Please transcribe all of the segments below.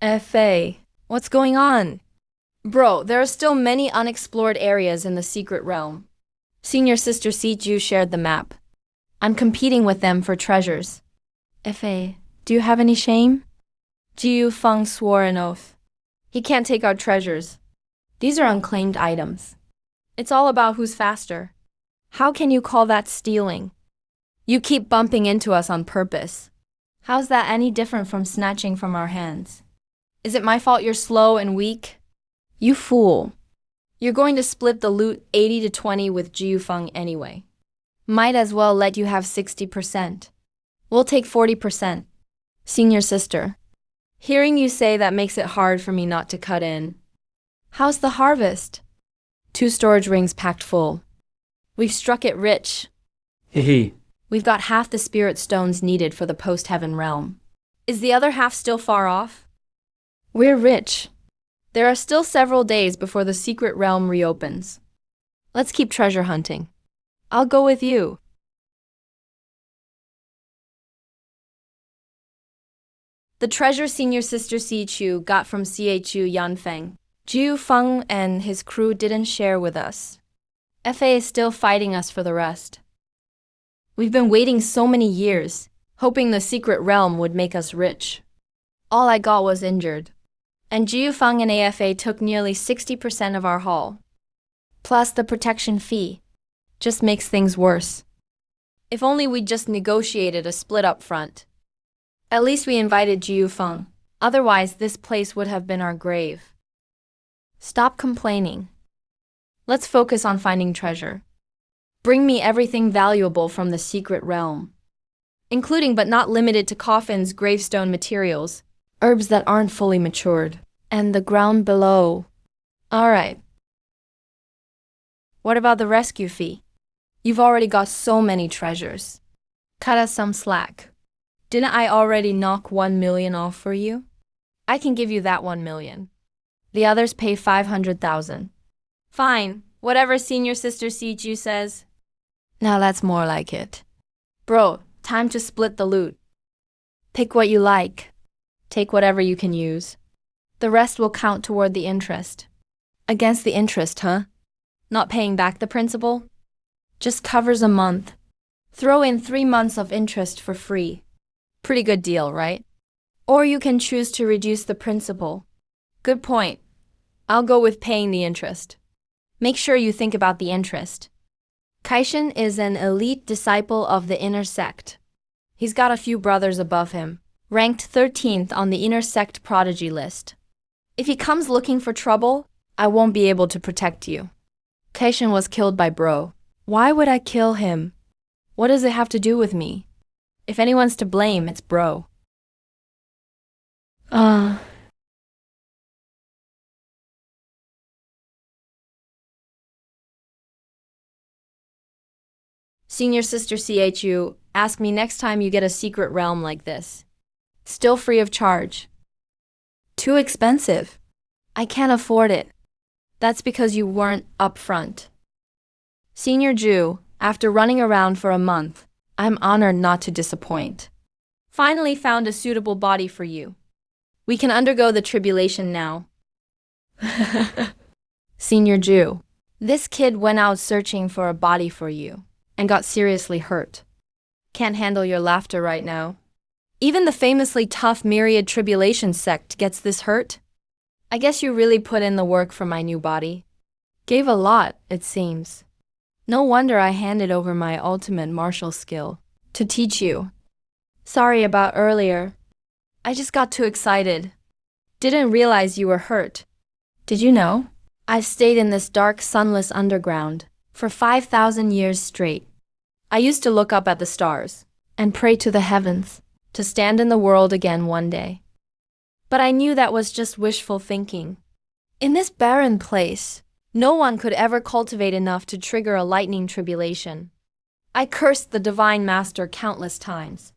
FA, what's going on? Bro, there are still many unexplored areas in the secret realm. Senior sister Siju shared the map. I'm competing with them for treasures. FA, do you have any shame? Jiu Feng swore an oath. He can't take our treasures. These are unclaimed items. It's all about who's faster. How can you call that stealing? You keep bumping into us on purpose. How's that any different from snatching from our hands? Is it my fault you're slow and weak? You fool. You're going to split the loot 80 to 20 with Jiu Feng anyway. Might as well let you have 60%. We'll take 40%. Senior sister. Hearing you say that makes it hard for me not to cut in. How's the harvest? 2 storage rings packed full. We've struck it rich. Hehe. We've got half the spirit stones needed for the post-heaven realm. Is the other half still far off? We're rich. There are still several days before the secret realm reopens. Let's keep treasure hunting. I'll go with you. The treasure senior sister Si Chu got from Chu Yanfeng. Jiu Feng and his crew didn't share with us. FA is still fighting us for the rest. We've been waiting so many years, hoping the secret realm would make us rich. All I got was injured. And Jiu Feng and AFA took nearly 60% of our haul. Plus the protection fee. Just makes things worse. If only we'd just negotiated a split up front. At least we invited Jiu Feng. Otherwise, this place would have been our grave. Stop complaining. Let's focus on finding treasure. Bring me everything valuable from the secret realm, including but not limited to coffins, gravestone materials, herbs that aren't fully matured, and the ground below. All right. What about the rescue fee? You've already got so many treasures. Cut us some slack. Didn't I already knock 1 million off for you? I can give you that 1 million. The others pay 500,000. Fine, whatever senior sister Siju says. Now that's more like it. Bro, time to split the loot. Pick what you like. Take whatever you can use. The rest will count toward the interest. Against the interest, huh? Not paying back the principal? Just covers a month. Throw in 3 months of interest for free. Pretty good deal, right? Or you can choose to reduce the principal. Good point. I'll go with paying the interest. Make sure you think about the interest. Kaishan is an elite disciple of the inner sect. He's got a few brothers above him, ranked 13th on the inner sect prodigy list. If he comes looking for trouble, I won't be able to protect you. Kaishan was killed by Bro. Why would I kill him? What does it have to do with me? If anyone's to blame, it's Bro. Senior sister CHU, ask me next time you get a secret realm like this. Still free of charge. Too expensive. I can't afford it. That's because you weren't upfront. Senior Jew, after running around for a month, I'm honored not to disappoint. Finally found a suitable body for you. We can undergo the tribulation now. Senior Jew, this kid went out searching for a body for you and got seriously hurt. Can't handle your laughter right now. Even the famously tough Myriad Tribulation sect gets this hurt. I guess you really put in the work for my new body. Gave a lot, it seems. No wonder I handed over my ultimate martial skill to teach you. Sorry about earlier. I just got too excited. Didn't realize you were hurt. Did you know? I've stayed in this dark, sunless underground for 5,000 years straight. I used to look up at the stars and pray to the heavens to stand in the world again one day. But I knew that was just wishful thinking. In this barren place, no one could ever cultivate enough to trigger a lightning tribulation. I cursed the Divine Master countless times.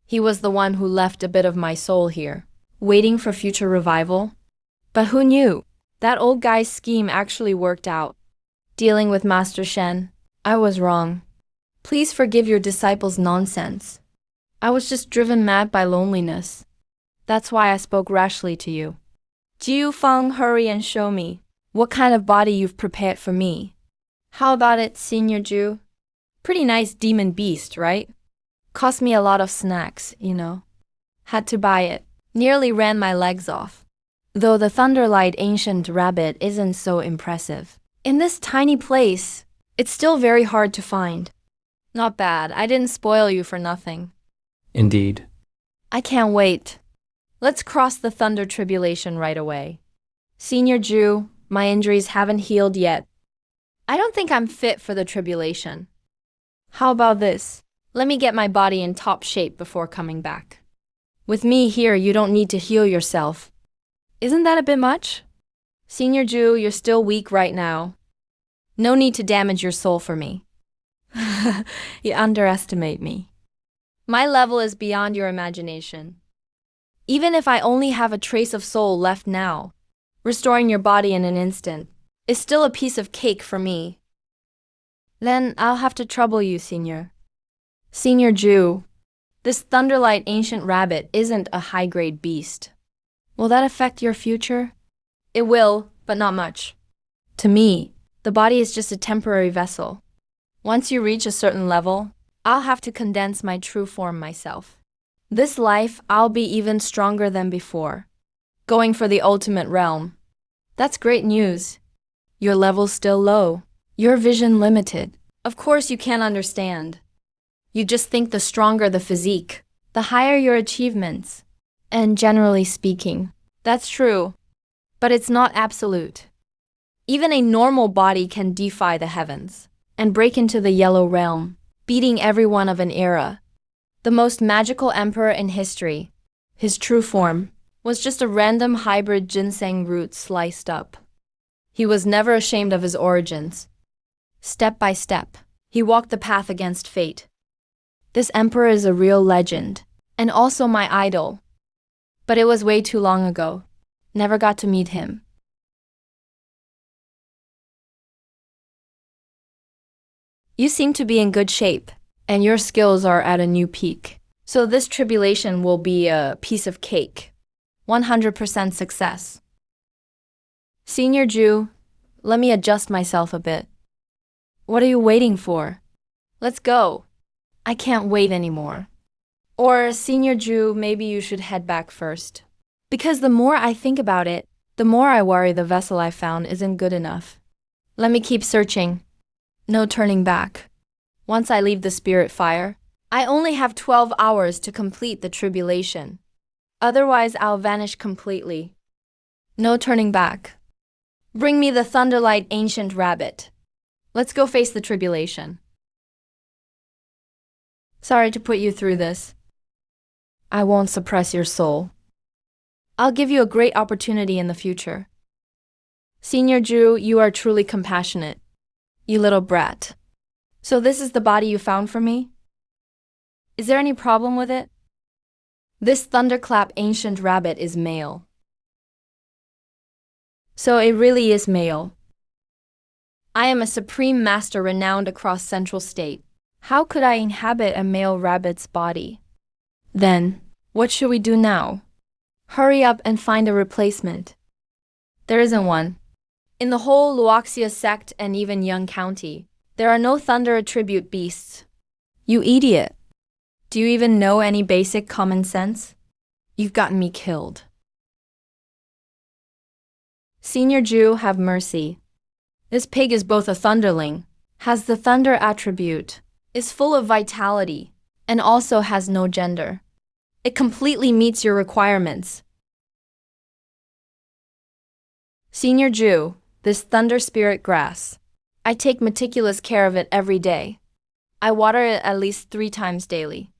He was the one who left a bit of my soul here, waiting for future revival. But who knew? That old guy's scheme actually worked out. Dealing with Master Shen, I was wrong. Please forgive your disciples' nonsense. I was just driven mad by loneliness. That's why I spoke rashly to you. Jiu Feng, hurry and show me what kind of body you've prepared for me. How about it, Senior Ju? Pretty nice demon beast, right? Cost me a lot of snacks, you know. Had to buy it. Nearly ran my legs off. Though the Thunderlight Ancient Rabbit isn't so impressive. In this tiny place, it's still very hard to find. Not bad, I didn't spoil you for nothing. Indeed. I can't wait. Let's cross the Thunder Tribulation right away. Senior Ju, my injuries haven't healed yet. I don't think I'm fit for the tribulation. How about this? Let me get my body in top shape before coming back. With me here, you don't need to heal yourself. Isn't that a bit much? Senior Ju, you're still weak right now. No need to damage your soul for me. You underestimate me. My level is beyond your imagination. Even if I only have a trace of soul left now, restoring your body in an instant is still a piece of cake for me. Then I'll have to trouble you, Senior. Senior Ju, this Thunderlight Ancient Rabbit isn't a high-grade beast. Will that affect your future? It will, but not much. To me, the body is just a temporary vessel. Once you reach a certain level, I'll have to condense my true form myself. This life, I'll be even stronger than before. Going for the ultimate realm. That's great news. Your level's still low. Your vision limited. Of course you can't understand. You just think the stronger the physique, the higher your achievements. And generally speaking, that's true. But it's not absolute. Even a normal body can defy the heavens and break into the yellow realm, beating everyone of an era. The most magical emperor in history, his true form, was just a random hybrid ginseng root sliced up. He was never ashamed of his origins. Step by step, he walked the path against fate. This emperor is a real legend, and also my idol. But it was way too long ago. Never got to meet him. You seem to be in good shape, and your skills are at a new peak. So this tribulation will be a piece of cake. 100% success. Senior Ju, let me adjust myself a bit. What are you waiting for? Let's go. I can't wait anymore. Or, Senior Ju, maybe you should head back first. Because the more I think about it, the more I worry the vessel I found isn't good enough. Let me keep searching. No turning back. Once I leave the spirit fire, I only have 12 hours to complete the tribulation. Otherwise, I'll vanish completely. No turning back. Bring me the Thunderlight Ancient Rabbit. Let's go face the tribulation. Sorry to put you through this. I won't suppress your soul. I'll give you a great opportunity in the future. Senior Ju, you are truly compassionate. You little brat. So this is the body you found for me? Is there any problem with it? This Thunderclap Ancient Rabbit is male. So it really is male. I am a supreme master renowned across Central State. How could I inhabit a male rabbit's body? Then, what should we do now? Hurry up and find a replacement. There isn't one. In the whole Luoxia sect and even Young County, there are no thunder attribute beasts. You idiot. Do you even know any basic common sense? You've gotten me killed. Senior Ju, have mercy. This pig is both a thunderling, has the thunder attribute, is full of vitality, and also has no gender. It completely meets your requirements. Senior Ju, this thunder spirit grass. I take meticulous care of it every day. I water it at least 3 times daily.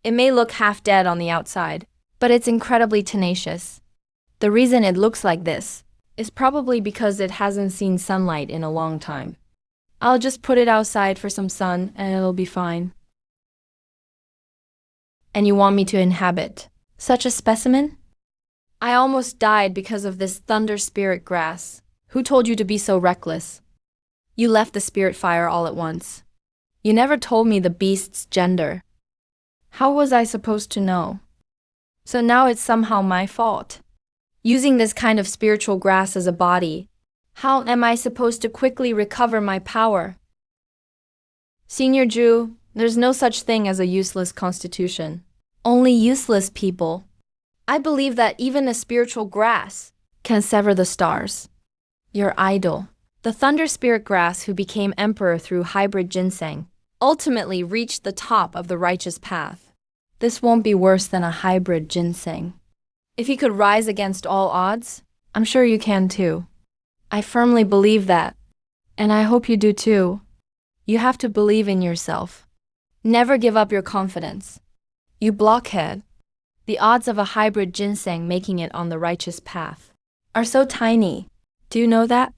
It may look half dead on the outside, but it's incredibly tenacious. The reason it looks like this is probably because it hasn't seen sunlight in a long time. I'll just put it outside for some sun and it'll be fine. And you want me to inhabit such a specimen? I almost died because of this thunder spirit grass. Who told you to be so reckless? You left the spirit fire all at once. You never told me the beast's gender. How was I supposed to know? So now it's somehow my fault. Using this kind of spiritual grass as a body, how am I supposed to quickly recover my power? Senior Jew, there's no such thing as a useless constitution. Only useless people. I believe that even a spiritual grass can sever the stars. Your idol, the thunder spirit grass who became emperor through hybrid ginseng, ultimately reached the top of the righteous path. This won't be worse than a hybrid ginseng. If he could rise against all odds, I'm sure you can too. I firmly believe that. And I hope you do too. You have to believe in yourself. Never give up your confidence. You blockhead. The odds of a hybrid ginseng making it on the righteous path are so tiny. Do you know that?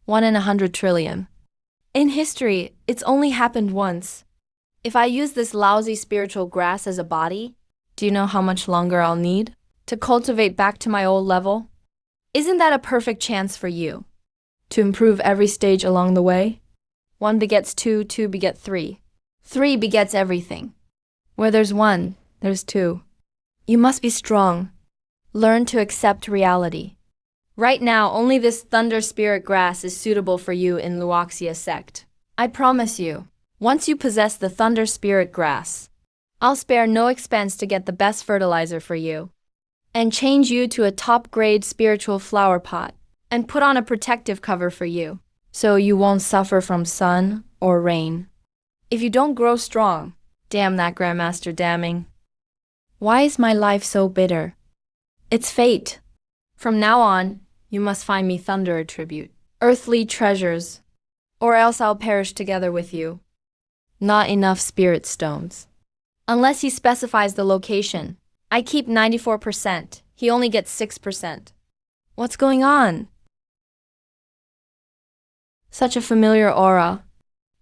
1 in 100 trillion. In history, it's only happened once. If I use this lousy spiritual grass as a body, do you know how much longer I'll need to cultivate back to my old level? Isn't that a perfect chance for you to improve every stage along the way? 1 begets 2, 2 beget 3. 3 begets everything. Where there's 1, there's 2. You must be strong. Learn to accept reality. Right now, only this thunder spirit grass is suitable for you in Luoxia sect. I promise you, once you possess the thunder spirit grass, I'll spare no expense to get the best fertilizer for you and change you to a top-grade spiritual flower pot and put on a protective cover for you so you won't suffer from sun or rain. If you don't grow strong, damn that Grandmaster damning. Why is my life so bitter? It's fate. From now on, you must find me thunder attribute, earthly treasures, or else I'll perish together with you. Not enough spirit stones. Unless he specifies the location. I keep 94%. He only gets 6%. What's going on? Such a familiar aura.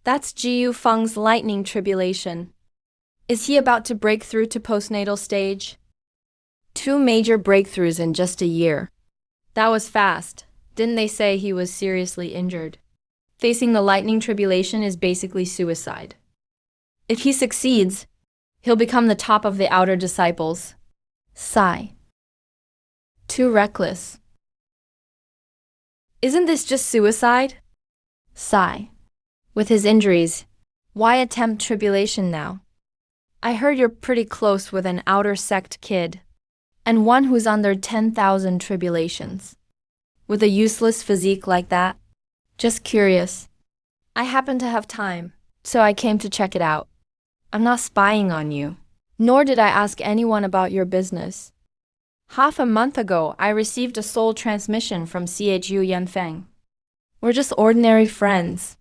That's Jiu Feng's lightning tribulation. Is he about to break through to postnatal stage? 2 major breakthroughs in just a year. That was fast. Didn't they say he was seriously injured? Facing the lightning tribulation is basically suicide. If he succeeds, he'll become the top of the outer disciples. Sigh. Too reckless. Isn't this just suicide? Sigh. With his injuries, why attempt tribulation now? I heard you're pretty close with an outer sect kid, and one who's under 10,000 tribulations. With a useless physique like that? Just curious. I happen to have time, so I came to check it out. I'm not spying on you, nor did I ask anyone about your business. Half a month ago, I received a soul transmission from CHU Yanfeng. We're just ordinary friends.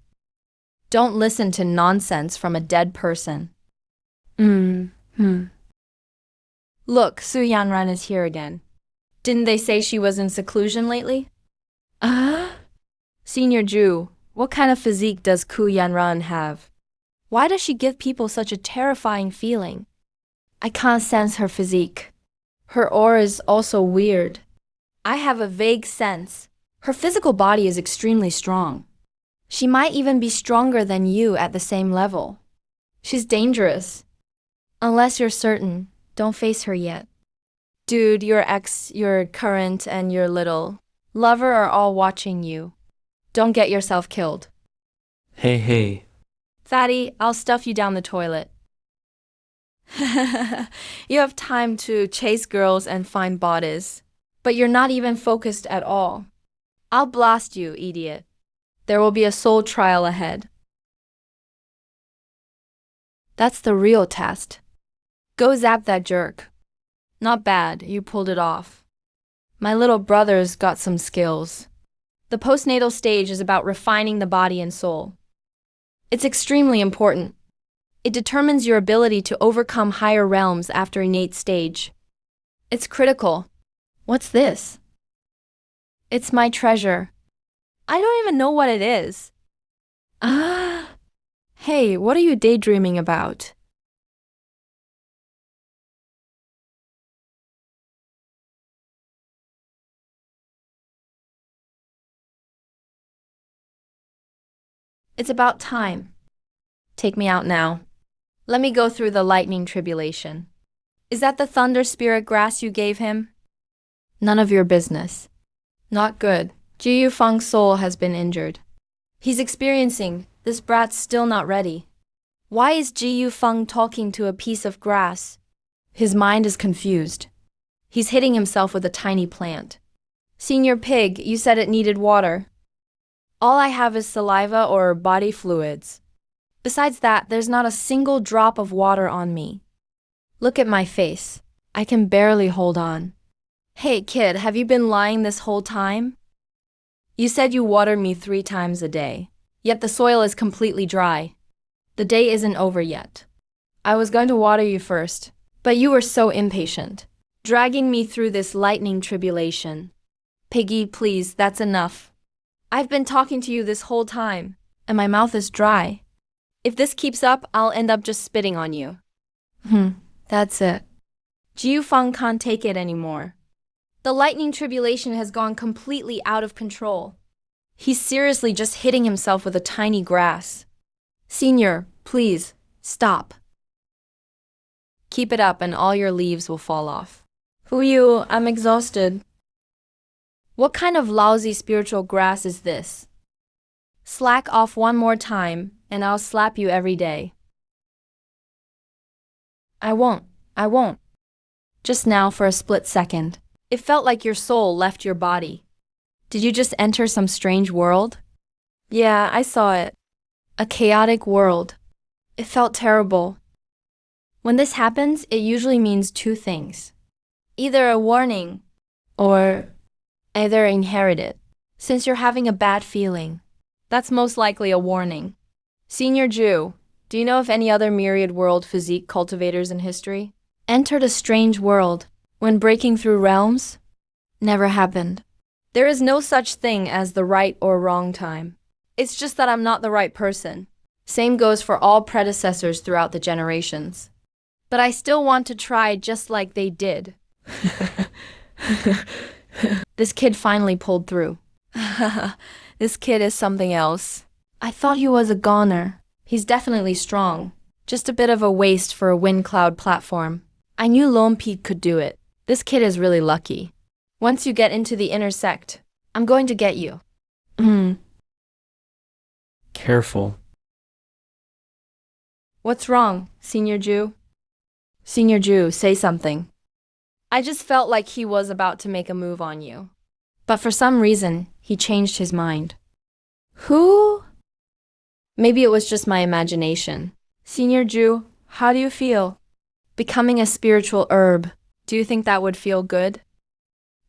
Don't listen to nonsense from a dead person. Look, Su Yanran is here again. Didn't they say she was in seclusion lately? Senior Jew, what kind of physique does Ku Yanran have? Why does she give people such a terrifying feeling? I can't sense her physique. Her aura is also weird. I have a vague sense. Her physical body is extremely strong. She might even be stronger than you at the same level. She's dangerous. Unless you're certain, don't face her yet. Dude, your ex, your current, and your little lover are all watching you. Don't get yourself killed. Hey. Fatty, I'll stuff you down the toilet. You have time to chase girls and find bodies, but you're not even focused at all. I'll blast you, idiot. There will be a soul trial ahead. That's the real test. Go zap that jerk. Not bad, you pulled it off. My little brother's got some skills. The postnatal stage is about refining the body and soul. It's extremely important. It determines your ability to overcome higher realms after innate stage. It's critical. What's this? It's my treasure. I don't even know what it is. Hey, what are you daydreaming about? It's about time. Take me out now. Let me go through the lightning tribulation. Is that the thunder spirit grass you gave him? None of your business. Not good. Ji Yufeng's soul has been injured. He's experiencing, this brat's still not ready. Why is Ji Yufeng talking to a piece of grass? His mind is confused. He's hitting himself with a tiny plant. Senior Pig, you said it needed water. All I have is saliva or body fluids. Besides that, there's not a single drop of water on me. Look at my face. I can barely hold on. Hey kid, have you been lying this whole time? You said you water me 3 times a day, yet the soil is completely dry. The day isn't over yet. I was going to water you first, but you were so impatient, dragging me through this lightning tribulation. Piggy, please, that's enough. I've been talking to you this whole time, and my mouth is dry. If this keeps up, I'll end up just spitting on you. That's it. Ji Yufeng can't take it anymore. The lightning tribulation has gone completely out of control. He's seriously just hitting himself with a tiny grass. Senior, please, stop. Keep it up and all your leaves will fall off. Who you? I'm exhausted. What kind of lousy spiritual grass is this? Slack off one more time, and I'll slap you every day. I won't. Just now for a split second. It felt like your soul left your body. Did you just enter some strange world? Yeah, I saw it. A chaotic world. It felt terrible. When this happens, it usually means 2 things. Either a warning, or either inherited. Since you're having a bad feeling, that's most likely a warning. Senior Jew, do you know of any other myriad world physique cultivators in history? Entered a strange world when breaking through realms? Never happened. There is no such thing as the right or wrong time. It's just that I'm not the right person. Same goes for all predecessors throughout the generations. But I still want to try just like they did. This kid finally pulled through. This kid is something else. I thought he was a goner. He's definitely strong. Just a bit of a waste for a wind cloud platform. I knew Lone Pete could do it. This kid is really lucky. Once you get into the inner sect, I'm going to get you. Careful. What's wrong, Senior Jew? Senior Jew, say something. I just felt like he was about to make a move on you. But for some reason, he changed his mind. Who? Maybe it was just my imagination. Senior Jew, how do you feel? Becoming a spiritual herb. Do you think that would feel good?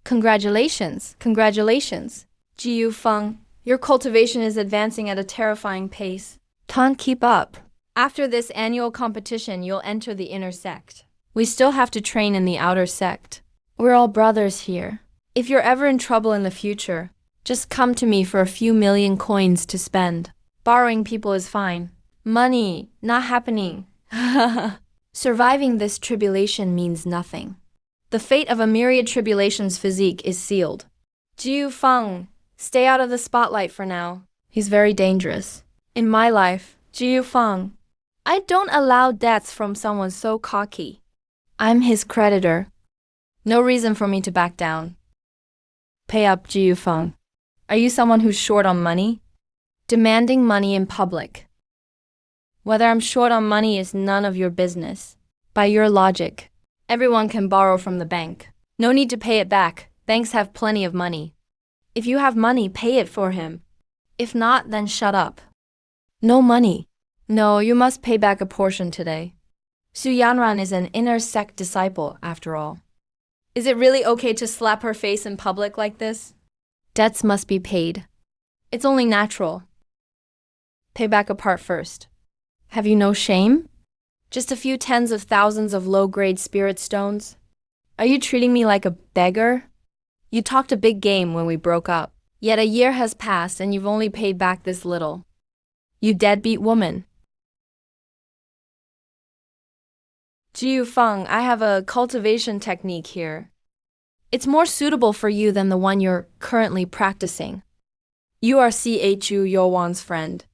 Congratulations. Ji Yufeng, your cultivation is advancing at a terrifying pace. Can't keep up. After this annual competition, you'll enter the inner sect. We still have to train in the outer sect. We're all brothers here. If you're ever in trouble in the future, just come to me for a few million coins to spend. Borrowing people is fine. Money, not happening. Surviving this tribulation means nothing. The fate of a myriad tribulations physique is sealed. Ji Yufeng, stay out of the spotlight for now. He's very dangerous. In my life, Ji Yufeng, I don't allow debts from someone so cocky. I'm his creditor. No reason for me to back down. Pay up, Ji Yufeng. Are you someone who's short on money? Demanding money in public. Whether I'm short on money is none of your business. By your logic, everyone can borrow from the bank. No need to pay it back. Banks have plenty of money. If you have money, pay it for him. If not, then shut up. No money. No, you must pay back a portion today. Su Yanran is an inner sect disciple, after all. Is it really okay to slap her face in public like this? Debts must be paid. It's only natural. Pay back a part first. Have you no shame? Just a few tens of thousands of low-grade spirit stones? Are you treating me like a beggar? You talked a big game when we broke up. Yet a year has passed and you've only paid back this little. You deadbeat woman. Ji Yufeng, I have a cultivation technique here. It's more suitable for you than the one you're currently practicing. You are Chu Yowan's friend.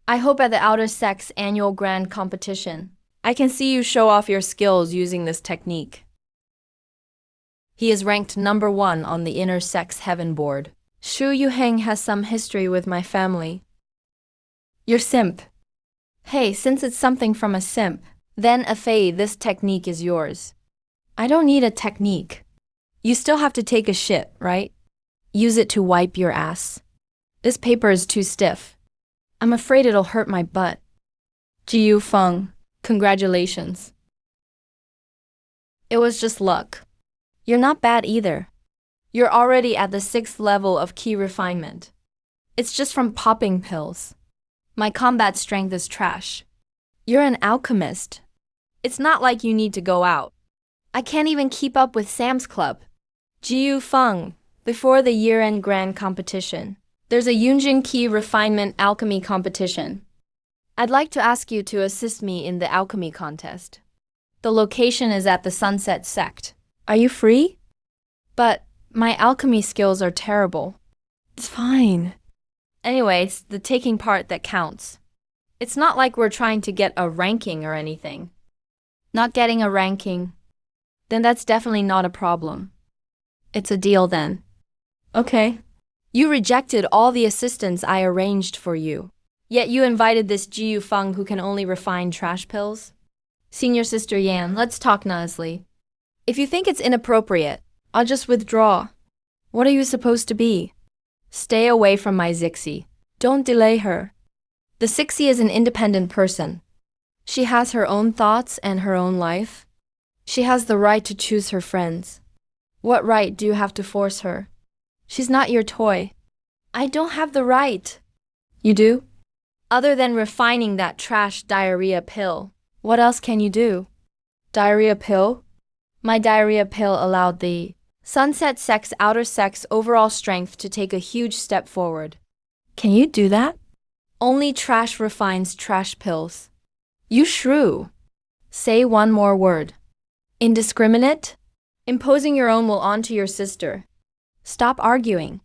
I hope at the Outer Sect's annual grand competition, I can see you show off your skills using this technique. He is ranked number 1 on the inner sex heaven board. Shu Yuheng has some history with my family. You're simp. Hey, since it's something from a simp, then Afei, this technique is yours. I don't need a technique. You still have to take a shit, right? Use it to wipe your ass. This paper is too stiff. I'm afraid it'll hurt my butt. Jiu Feng, congratulations. It was just luck. You're not bad either. You're already at the 6th level of key refinement. It's just from popping pills. My combat strength is trash. You're an alchemist. It's not like you need to go out. I can't even keep up with Sam's Club. Jiu Feng, before the year-end grand competition, there's a Yunjin Key Refinement Alchemy competition. I'd like to ask you to assist me in the alchemy contest. The location is at the Sunset Sect. Are you free? But my alchemy skills are terrible. It's fine. Anyway, it's the taking part that counts. It's not like we're trying to get a ranking or anything. Not getting a ranking? Then that's definitely not a problem. It's a deal then. Okay. You rejected all the assistance I arranged for you. Yet you invited this Jiu Feng who can only refine trash pills? Senior Sister Yan, let's talk nicely. If you think it's inappropriate, I'll just withdraw. What are you supposed to be? Stay away from my Zixi. Don't delay her. The Zixi is an independent person. She has her own thoughts and her own life. She has the right to choose her friends. What right do you have to force her? She's not your toy. I don't have the right. You do? Other than refining that trash diarrhea pill, what else can you do? Diarrhea pill? My diarrhea pill allowed the Sunset Sex outer sex overall strength to take a huge step forward. Can you do that? Only trash refines trash pills. You shrew. Say one more word. Indiscriminate? Imposing your own will onto your sister. Stop arguing.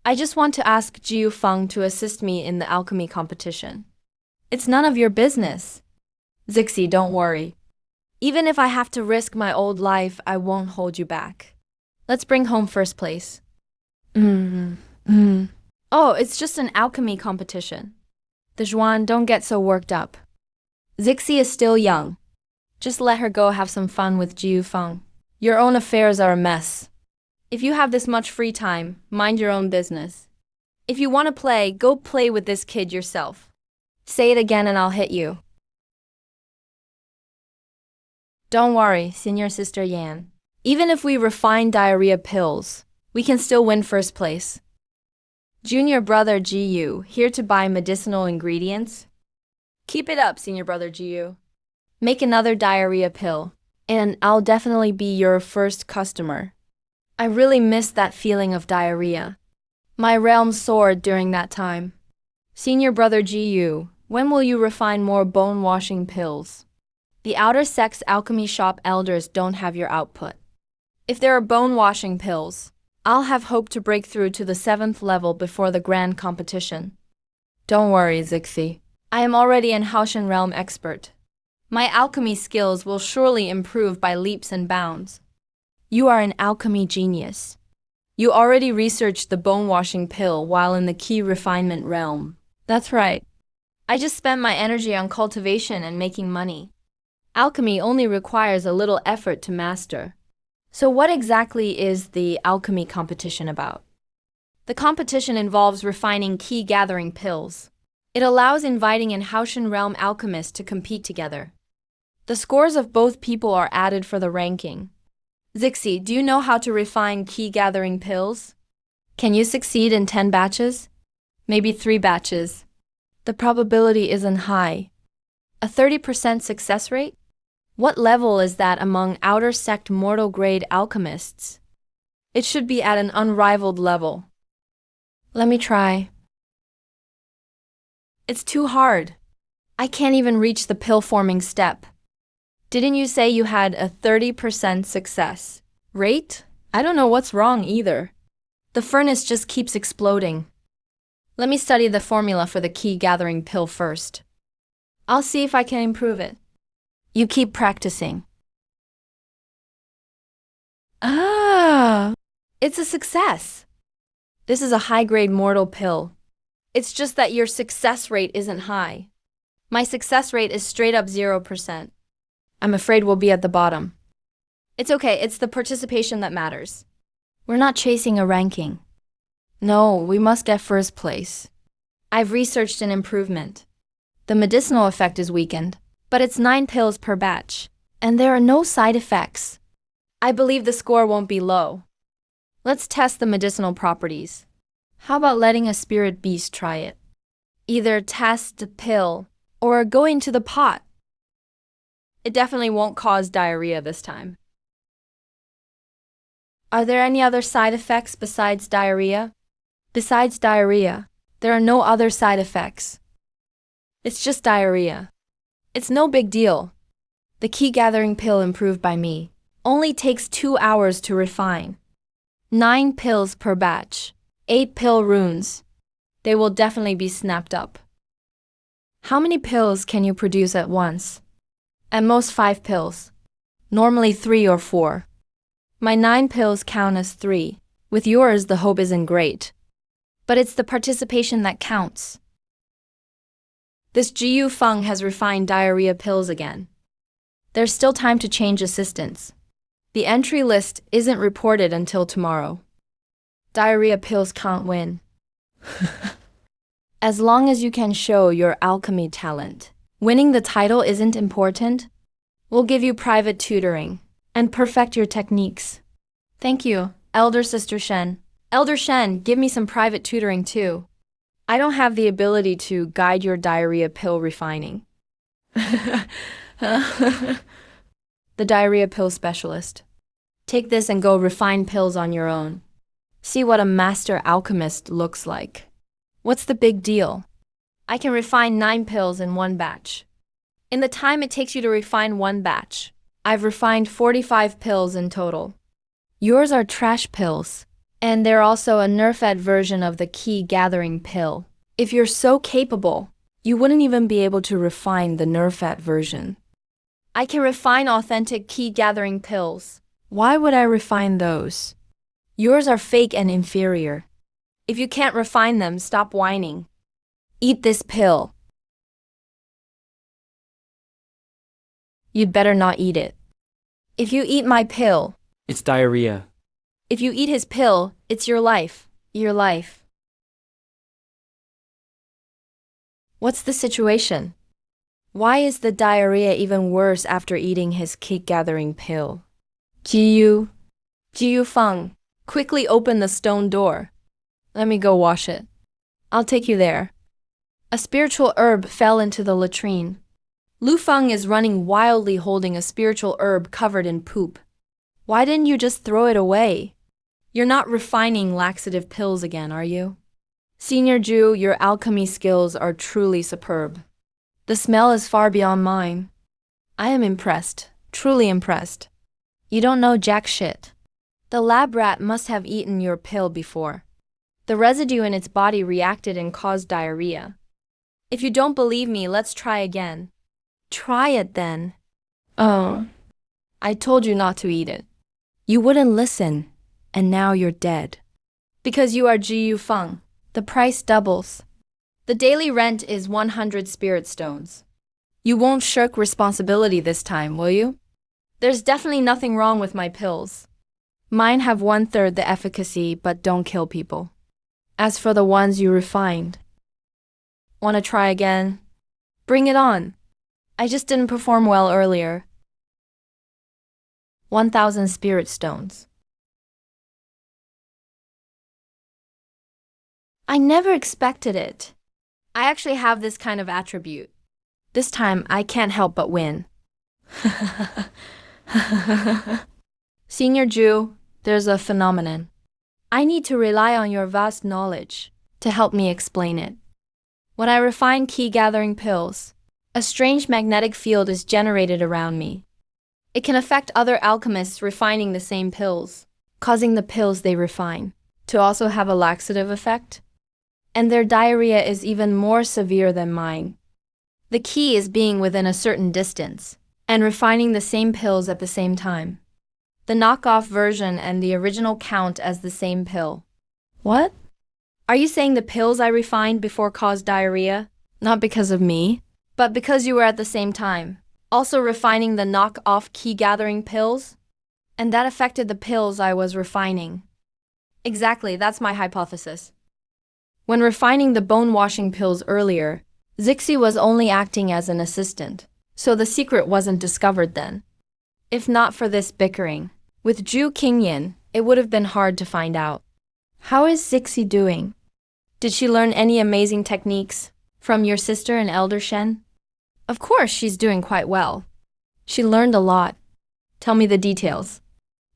I just want to ask Jiu Feng to assist me in the alchemy competition. It's none of your business. Zixi, don't worry. Even if I have to risk my old life, I won't hold you back. Let's bring home first place. Oh, it's just an alchemy competition. The Zhuan, don't get so worked up. Zixi is still young. Just let her go have some fun with Jiu Feng. Your own affairs are a mess. If you have this much free time, mind your own business. If you want to play, go play with this kid yourself. Say it again and I'll hit you. Don't worry, Senior Sister Yan. Even if we refine diarrhea pills, we can still win first place. Junior Brother Jiu, here to buy medicinal ingredients? Keep it up, Senior Brother Jiu. Make another diarrhea pill, and I'll definitely be your first customer. I really miss that feeling of diarrhea. My realm soared during that time. Senior Brother Jiu, when will you refine more bone-washing pills? The outer sex alchemy shop elders don't have your output. If there are bone-washing pills, I'll have hope to break through to the 7th level before the grand competition. Don't worry, Zixi. I am already an Haoshan realm expert. My alchemy skills will surely improve by leaps and bounds. You are an alchemy genius. You already researched the bone-washing pill while in the key refinement realm. That's right. I just spent my energy on cultivation and making money. Alchemy only requires a little effort to master. So what exactly is the alchemy competition about? The competition involves refining key gathering pills. It allows inviting an Haoshan realm alchemist to compete together. The scores of both people are added for the ranking. Zixi, do you know how to refine key gathering pills? Can you succeed in 10 batches? Maybe 3 batches. The probability isn't high. A 30% success rate? What level is that among outer sect mortal grade alchemists? It should be at an unrivaled level. Let me try. It's too hard. I can't even reach the pill forming step. Didn't you say you had a 30% success rate? I don't know what's wrong either. The furnace just keeps exploding. Let me study the formula for the key gathering pill first. I'll see if I can improve it. You keep practicing. Ah, it's a success. This is a high-grade mortal pill. It's just that your success rate isn't high. My success rate is straight up 0%. I'm afraid we'll be at the bottom. It's okay, it's the participation that matters. We're not chasing a ranking. No, we must get first place. I've researched an improvement. The medicinal effect is weakened, but it's 9 pills per batch, and there are no side effects. I believe the score won't be low. Let's test the medicinal properties. How about letting a spirit beast try it? Either test the pill or go into the pot. It definitely won't cause diarrhea this time. Are there any other side effects besides diarrhea? Besides diarrhea, there are no other side effects. It's just diarrhea. It's no big deal. The key gathering pill improved by me only takes 2 hours to refine. 9 pills per batch, 8 pill runes. They will definitely be snapped up. How many pills can you produce at once? At most 5 pills. Normally 3 or 4. My 9 pills count as 3. With yours, the hope isn't great. But it's the participation that counts. This Jiu Feng has refined diarrhea pills again. There's still time to change assistants. The entry list isn't reported until tomorrow. Diarrhea pills can't win. As long as you can show your alchemy talent, winning the title isn't important. We'll give you private tutoring and perfect your techniques. Thank you, Elder Sister Shen. Elder Shen, give me some private tutoring too. I don't have the ability to guide your diarrhea pill refining. The diarrhea pill specialist. Take this and go refine pills on your own. See what a master alchemist looks like. What's the big deal? I can refine 9 pills in one batch. In the time it takes you to refine one batch, I've refined 45 pills in total. Yours are trash pills, and they're also a nerfed version of the key gathering pill. If you're so capable, you wouldn't even be able to refine the nerfed version. I can refine authentic key gathering pills. Why would I refine those? Yours are fake and inferior. If you can't refine them, stop whining. Eat this pill. You'd better not eat it. If you eat my pill, It's diarrhea. if you eat his pill, it's your life. Your life. What's the situation? Why is the diarrhea even worse after eating his cake-gathering pill? Jiu Feng, quickly open the stone door. Let me go wash it. I'll take you there. A spiritual herb fell into the latrine. Lu Feng is running wildly holding a spiritual herb covered in poop. Why didn't you just throw it away? You're not refining laxative pills again, are you? Senior Ju, your alchemy skills are truly superb. The smell is far beyond mine. I am impressed, truly impressed. You don't know jack shit. The lab rat must have eaten your pill before. The residue in its body reacted and caused diarrhea. If you don't believe me, let's try again. Try it then. Oh. I told you not to eat it. You wouldn't listen, and now you're dead. Because you are Jiu Feng, the price doubles. The daily rent is 100 spirit stones. You won't shirk responsibility this time, will you? There's definitely nothing wrong with my pills. Mine have 1/3 the efficacy but don't kill people. As for the ones you refined, wanna try again? Bring it on. I just didn't perform well earlier. 1,000 spirit stones. I never expected it. I actually have this kind of attribute. This time, I can't help but win. Senior Ju, there's a phenomenon. I need to rely on your vast knowledge to help me explain it. When I refine key-gathering pills, a strange magnetic field is generated around me. It can affect other alchemists refining the same pills, causing the pills they refine to also have a laxative effect. And their diarrhea is even more severe than mine. The key is being within a certain distance, and refining the same pills at the same time. The knockoff version and the original count as the same pill. What? Are you saying the pills I refined before caused diarrhea? Not because of me, but because you were at the same time. Also refining the knockoff key-gathering pills? And that affected the pills I was refining. Exactly, that's my hypothesis. When refining the bone-washing pills earlier, Zixi was only acting as an assistant, so the secret wasn't discovered then. If not for this bickering, with Zhu Qingyan, it would have been hard to find out. How is Zixi doing? Did she learn any amazing techniques from your sister and Elder Shen? Of course, she's doing quite well. She learned a lot. Tell me the details.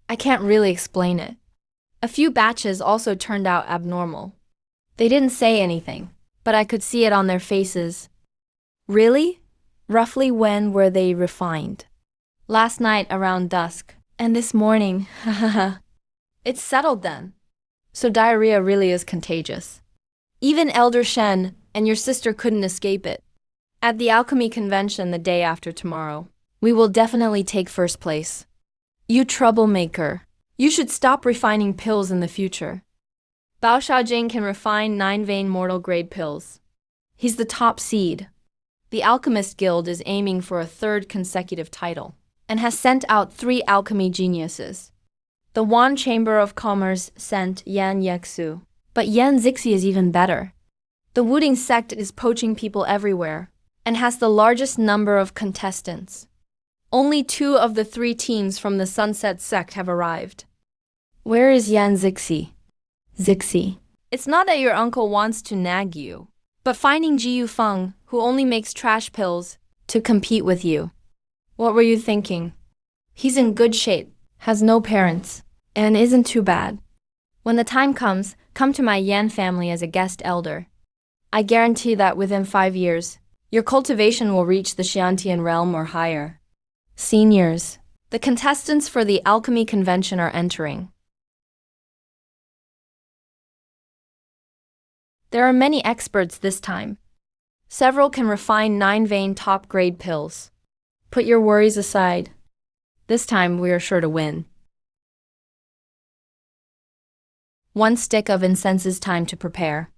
I can't really explain it. A few batches also turned out abnormal. They didn't say anything, but I could see it on their faces. Really? Roughly when were they refined? Last night around dusk, and this morning, hahaha. It's settled then. So diarrhea really is contagious. Even Elder Shen and your sister couldn't escape it. At the alchemy convention the day after tomorrow, we will definitely take first place. You troublemaker. You should stop refining pills in the future. Bao Shaojing can refine 9-vein mortal grade pills. He's the top seed. The Alchemist Guild is aiming for a third consecutive title and has sent out 3 alchemy geniuses. The Wan Chamber of Commerce sent Yan Yexu, but Yan Zixi is even better. The Wuding sect is poaching people everywhere and has the largest number of contestants. Only 2 of the 3 teams from the Sunset sect have arrived. Where is Yan Zixi? Zixi. It's not that your uncle wants to nag you, but finding Ji Yufeng, who only makes trash pills, to compete with you. What were you thinking? He's in good shape, has no parents, and isn't too bad. When the time comes, come to my Yan family as a guest elder. I guarantee that within 5 years, your cultivation will reach the Xiantian realm or higher. Seniors, the contestants for the alchemy convention are entering. There are many experts this time. Several can refine 9-vein top-grade pills. Put your worries aside. This time we are sure to win. 1 stick of incense is time to prepare.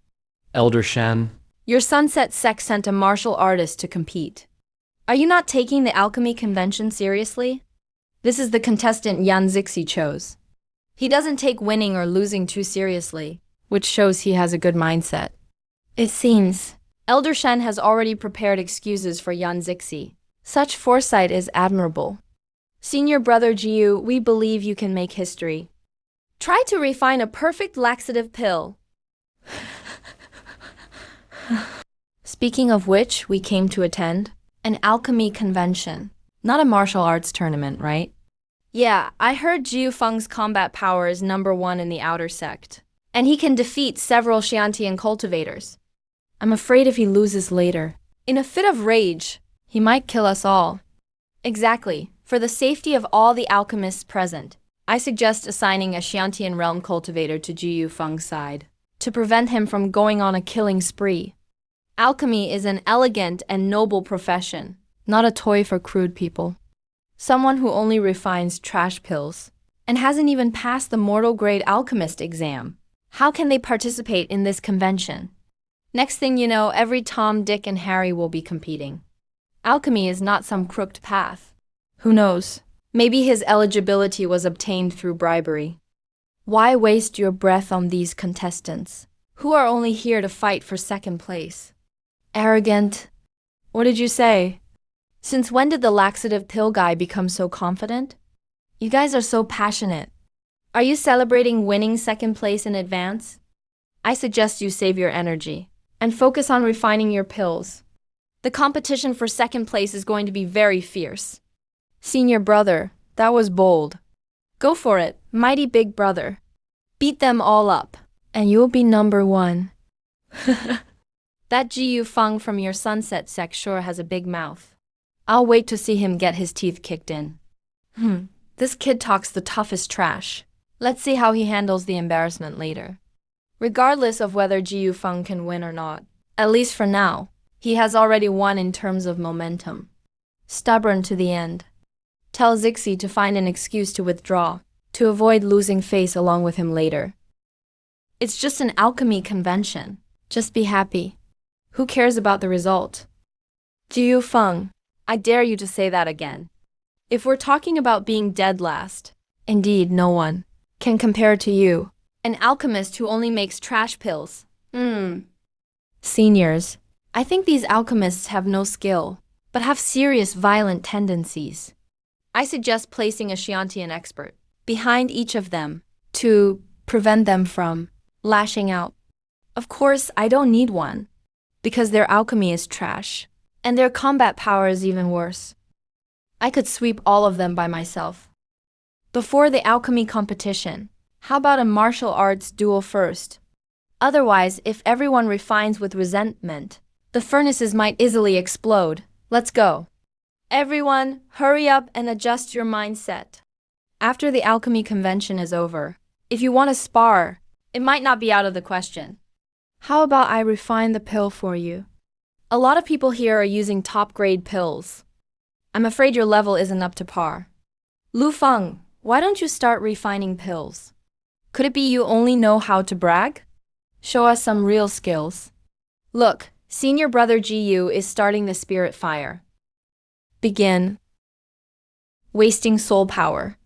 Elder Shen. Your Sunset sect sent a martial artist to compete. Are you not taking the alchemy convention seriously? This is the contestant Yan Zixi chose. He doesn't take winning or losing too seriously, which shows he has a good mindset. It seems Elder Shen has already prepared excuses for Yan Zixi. Such foresight is admirable. Senior brother Jiu, we believe you can make history. Try to refine a perfect laxative pill. Speaking of which, we came to attend an alchemy convention, not a martial arts tournament, right? Yeah, I heard Jiu Feng's combat power is #1 in the outer sect, and he can defeat several Xiantian cultivators. I'm afraid if he loses later, in a fit of rage, he might kill us all. Exactly. For the safety of all the alchemists present, I suggest assigning a Xiantian realm cultivator to Ji Yufeng's side, to prevent him from going on a killing spree. Alchemy is an elegant and noble profession, not a toy for crude people. Someone who only refines trash pills, and hasn't even passed the mortal grade alchemist exam. How can they participate in this convention? Next thing you know, every Tom, Dick, and Harry will be competing. Alchemy is not some crooked path. Who knows? Maybe his eligibility was obtained through bribery. Why waste your breath on these contestants, who are only here to fight for second place? Arrogant. What did you say? Since when did the laxative pill guy become so confident? You guys are so passionate. Are you celebrating winning second place in advance? I suggest you save your energy and focus on refining your pills. The competition for second place is going to be very fierce. Senior brother, that was bold. Go for it, mighty big brother. Beat them all up, and you'll be #1. That Ji Yufeng from your Sunset sect sure has a big mouth. I'll wait to see him get his teeth kicked in. This kid talks the toughest trash. Let's see how he handles the embarrassment later. Regardless of whether Ji Yufeng can win or not, at least for now, he has already won in terms of momentum. Stubborn to the end. Tell Zixi to find an excuse to withdraw, to avoid losing face along with him later. It's just an alchemy convention. Just be happy. Who cares about the result? Jiu Feng, I dare you to say that again. If we're talking about being dead last, indeed no one can compare to you, an alchemist who only makes trash pills. Seniors, I think these alchemists have no skill, but have serious violent tendencies. I suggest placing a Xiantian expert behind each of them to prevent them from lashing out. Of course, I don't need one, because their alchemy is trash, and their combat power is even worse. I could sweep all of them by myself. Before the alchemy competition, how about a martial arts duel first? Otherwise, if everyone refines with resentment, the furnaces might easily explode. Let's go. Everyone, hurry up and adjust your mindset. After the alchemy convention is over, if you want to spar, it might not be out of the question. How about I refine the pill for you? A lot of people here are using top-grade pills. I'm afraid your level isn't up to par. Lu Feng, why don't you start refining pills? Could it be you only know how to brag? Show us some real skills. Look, senior brother Gu is starting the spirit fire. Begin. Wasting soul power.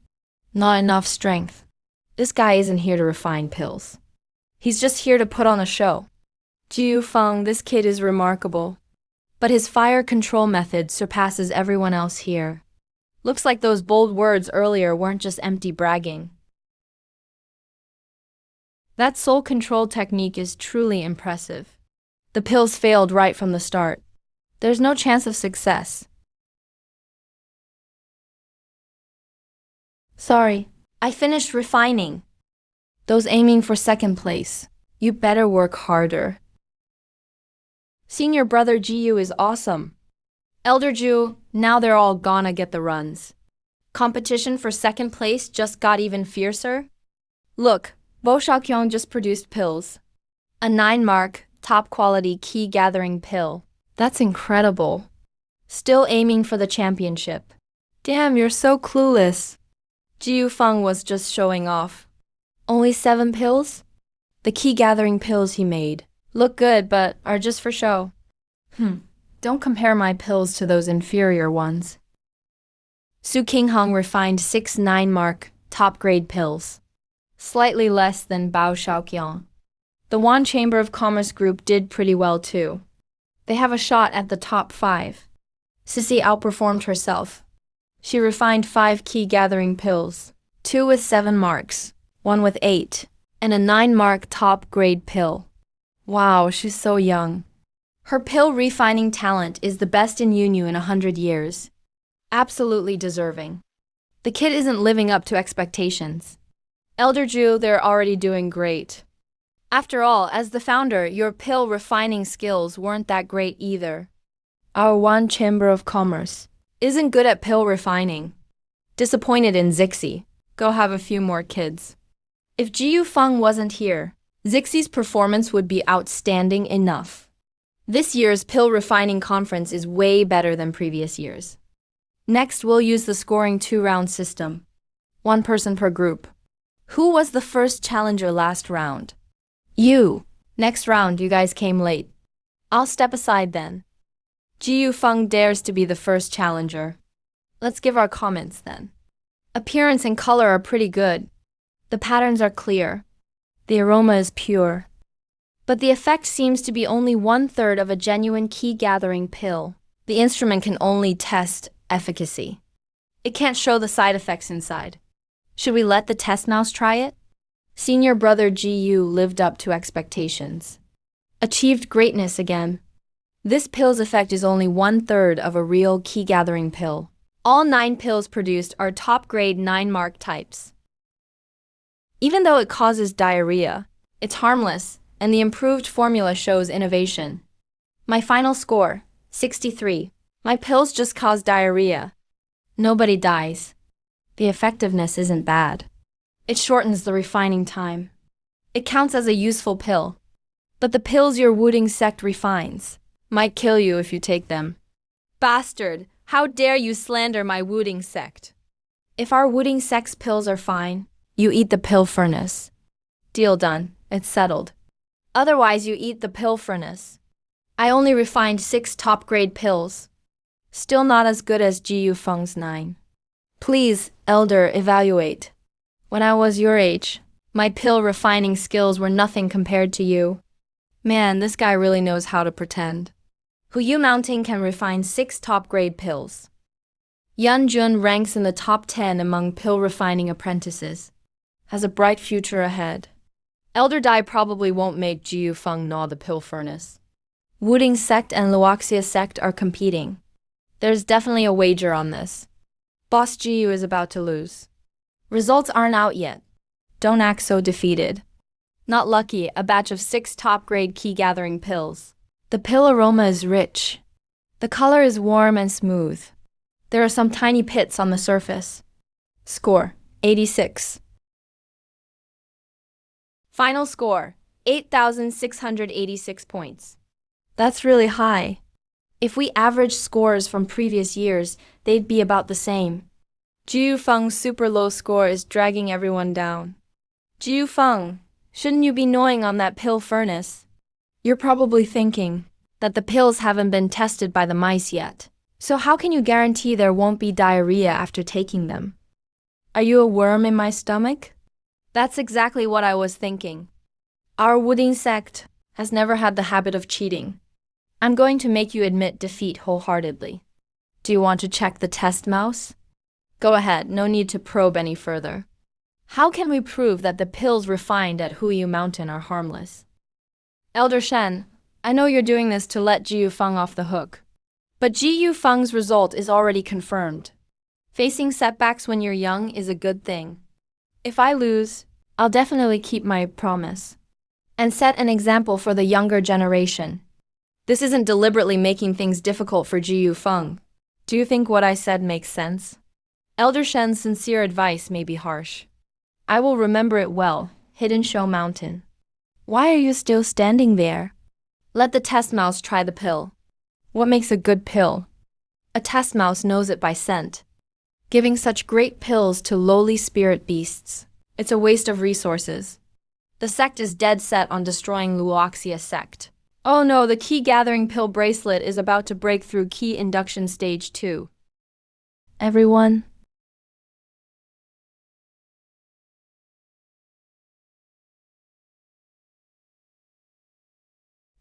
Not enough strength. This guy isn't here to refine pills. He's just here to put on a show. Jiu Feng, this kid is remarkable. But his fire control method surpasses everyone else here. Looks like those bold words earlier weren't just empty bragging. That soul control technique is truly impressive. The pills failed right from the start. There's no chance of success. Sorry, I finished refining. Those aiming for second place, you better work harder. Senior brother Jiu is awesome. Elder Ju, now they're all gonna get the runs. Competition for second place just got even fiercer. Look, Bo Shaoqiang just produced pills. A 9-mark, top-quality key-gathering pill. That's incredible. Still aiming for the championship. Damn, you're so clueless. Jiu Feng was just showing off. Only 7 pills? The key-gathering pills he made. Look good, but are just for show. Don't compare my pills to those inferior ones. Su Qinghong refined 6 9-mark, top-grade pills. Slightly less than Bao Shaoqiang. The Wan Chamber of Commerce group did pretty well too. They have a shot at the top 5. Sissy outperformed herself. She refined 5 key-gathering pills, 2 with 7 marks, 1 with 8, and a 9-mark top-grade pill. Wow, she's so young. Her pill refining talent is the best in Yunyu in 100 years. Absolutely deserving. The kid isn't living up to expectations. Elder Ju, they're already doing great. After all, as the founder, your pill refining skills weren't that great either. Our Wan Chamber of Commerce isn't good at pill refining. Disappointed in Zixi. Go have a few more kids. If Jiu Feng wasn't here, Zixi's performance would be outstanding enough. This year's pill refining conference is way better than previous years. Next, we'll use the scoring 2-round system. 1 person per group. Who was the first challenger last round? You. Next round, you guys came late. I'll step aside then. Jiu Feng dares to be the first challenger. Let's give our comments then. Appearance and color are pretty good. The patterns are clear. The aroma is pure. But the effect seems to be only 1/3 of a genuine key-gathering pill. The instrument can only test efficacy. It can't show the side effects inside. Should we let the test mouse try it? Senior brother Gu lived up to expectations. Achieved greatness again. This pill's effect is only 1/3 of a real key-gathering pill. All 9 pills produced are top-grade 9-mark types. Even though it causes diarrhea, it's harmless, and the improved formula shows innovation. My final score, 63. My pills just cause diarrhea. Nobody dies. The effectiveness isn't bad. It shortens the refining time. It counts as a useful pill. But the pills your Wuding sect refines might kill you if you take them. Bastard! How dare you slander my Wuding sect? If our Wooding sex pills are fine, you eat the pill furnace. Deal done, it's settled. Otherwise, you eat the pill furnace. I only refined 6 top-grade pills. Still not as good as Jiu Feng's 9. Please, elder, evaluate. When I was your age, my pill refining skills were nothing compared to you. Man, this guy really knows how to pretend. Hu Yu Mounting can refine 6 top-grade pills. Yan Jun ranks in the top 10 among pill refining apprentices. Has a bright future ahead. Elder Dai probably won't make Jiu Feng gnaw the pill furnace. Wooding sect and Luoxia sect are competing. There's definitely a wager on this. Boss Jiu is about to lose. Results aren't out yet. Don't act so defeated. Not lucky, a batch of 6 top-grade key-gathering pills. The pill aroma is rich. The color is warm and smooth. There are some tiny pits on the surface. Score, 86. Final score, 8,686 points. That's really high. If we average scores from previous years, they'd be about the same. Jiu Feng's super low score is dragging everyone down. Jiu Feng, shouldn't you be gnawing on that pill furnace? You're probably thinking that the pills haven't been tested by the mice yet. So how can you guarantee there won't be diarrhea after taking them? Are you a worm in my stomach? That's exactly what I was thinking. Our Wooding sect has never had the habit of cheating. I'm going to make you admit defeat wholeheartedly. Do you want to check the test mouse? Go ahead, no need to probe any further. How can we prove that the pills refined at Huyu Mountain are harmless? Elder Shen, I know you're doing this to let Jiu Feng off the hook. But Jiu Feng's result is already confirmed. Facing setbacks when you're young is a good thing. If I lose, I'll definitely keep my promise and set an example for the younger generation. This isn't deliberately making things difficult for Jiu Feng. Do you think what I said makes sense? Elder Shen's sincere advice may be harsh. I will remember it well, Hidden Show Mountain. Why are you still standing there? Let the test mouse try the pill. What makes a good pill? A test mouse knows it by scent. Giving such great pills to lowly spirit beasts, it's a waste of resources. The sect is dead set on destroying Luoxia sect. Oh no, the key gathering pill bracelet is about to break through key induction stage 2. Everyone,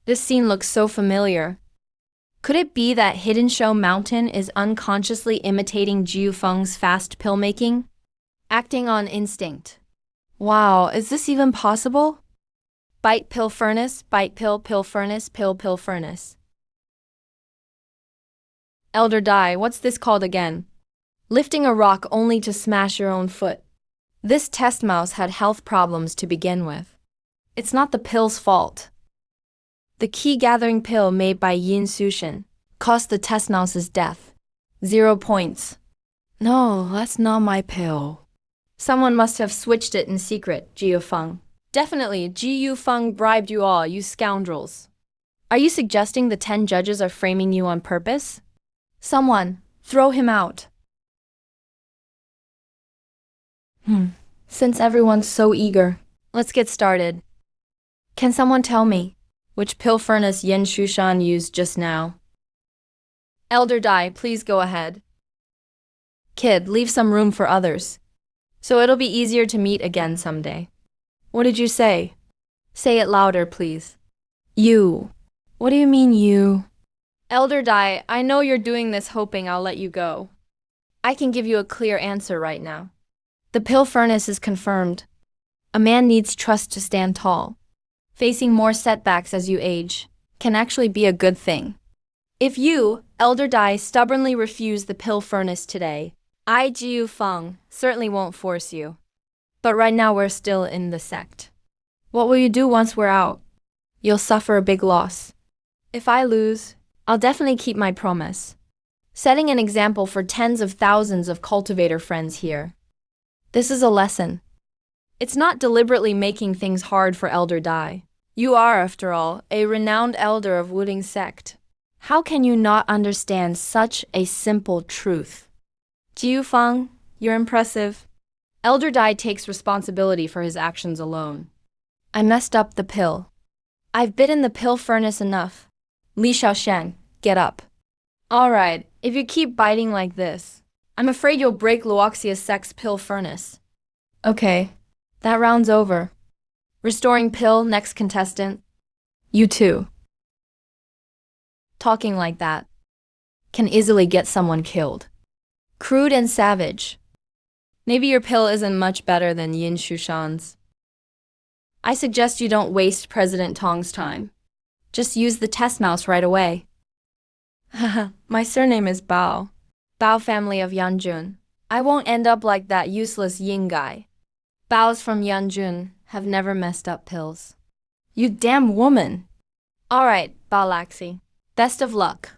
this scene looks so familiar. Could it be that Hidden Show Mountain is unconsciously imitating Jiu Feng's fast pill making? Acting on instinct. Wow, is this even possible? Bite pill furnace, bite pill furnace, pill furnace. Elder Dai, what's this called again? Lifting a rock only to smash your own foot. This test mouse had health problems to begin with. It's not the pill's fault. The key-gathering pill made by Yin Sushin caused the test mouse's death. 0 points. No, that's not my pill. Someone must have switched it in secret, Jiu Feng. Definitely, Jiu Feng bribed you all, you scoundrels. Are you suggesting the 10 judges are framing you on purpose? Someone, throw him out. Since everyone's so eager, let's get started. Can someone tell me which pill furnace Yin Shushan used just now? Elder Dai, please go ahead. Kid, leave some room for others, so it'll be easier to meet again someday. What did you say? Say it louder, please. You. What do you mean, you? Elder Dai, I know you're doing this hoping I'll let you go. I can give you a clear answer right now. The pill furnace is confirmed. A man needs trust to stand tall. Facing more setbacks as you age can actually be a good thing. If you, Elder Dai, stubbornly refuse the pill furnace today, I, Jiu Feng, certainly won't force you. But right now we're still in the sect. What will you do once we're out? You'll suffer a big loss. If I lose, I'll definitely keep my promise, setting an example for tens of thousands of cultivator friends here. This is a lesson. It's not deliberately making things hard for Elder Dai. You are, after all, a renowned elder of Wooding sect. How can you not understand such a simple truth? Jiu Feng, you're impressive. Elder Dai takes responsibility for his actions alone. I messed up the pill. I've bitten the pill furnace enough. Li Xiaoshan, get up. Alright, if you keep biting like this, I'm afraid you'll break Luoxia's sex pill furnace. Okay, that round's over. Restoring pill, next contestant. You too. Talking like that can easily get someone killed. Crude and savage. Maybe your pill isn't much better than Yin Shushan's. I suggest you don't waste President Tong's time. Just use the test mouse right away. Haha, my surname is Bao. Bao family of Yanjun. I won't end up like that useless Yin guy. Baos from Yanjun have never messed up pills. You damn woman. Alright, Bao Laxi. Best of luck.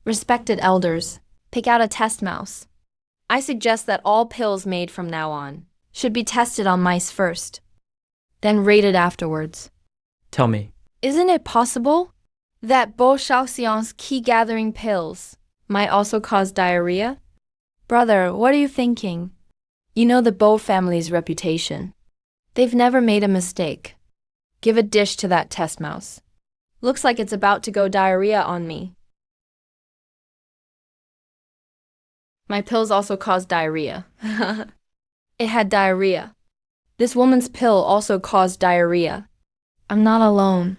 Respected elders, pick out a test mouse. I suggest that all pills made from now on should be tested on mice first, then rated afterwards. Tell me. Isn't it possible that Bo Xiaoxiang's key gathering pills might also cause diarrhea? Brother, what are you thinking? You know the Bo family's reputation. They've never made a mistake. Give a dish to that test mouse. Looks like it's about to go diarrhea on me. My pills also caused diarrhea. It had diarrhea. This woman's pill also caused diarrhea. I'm not alone.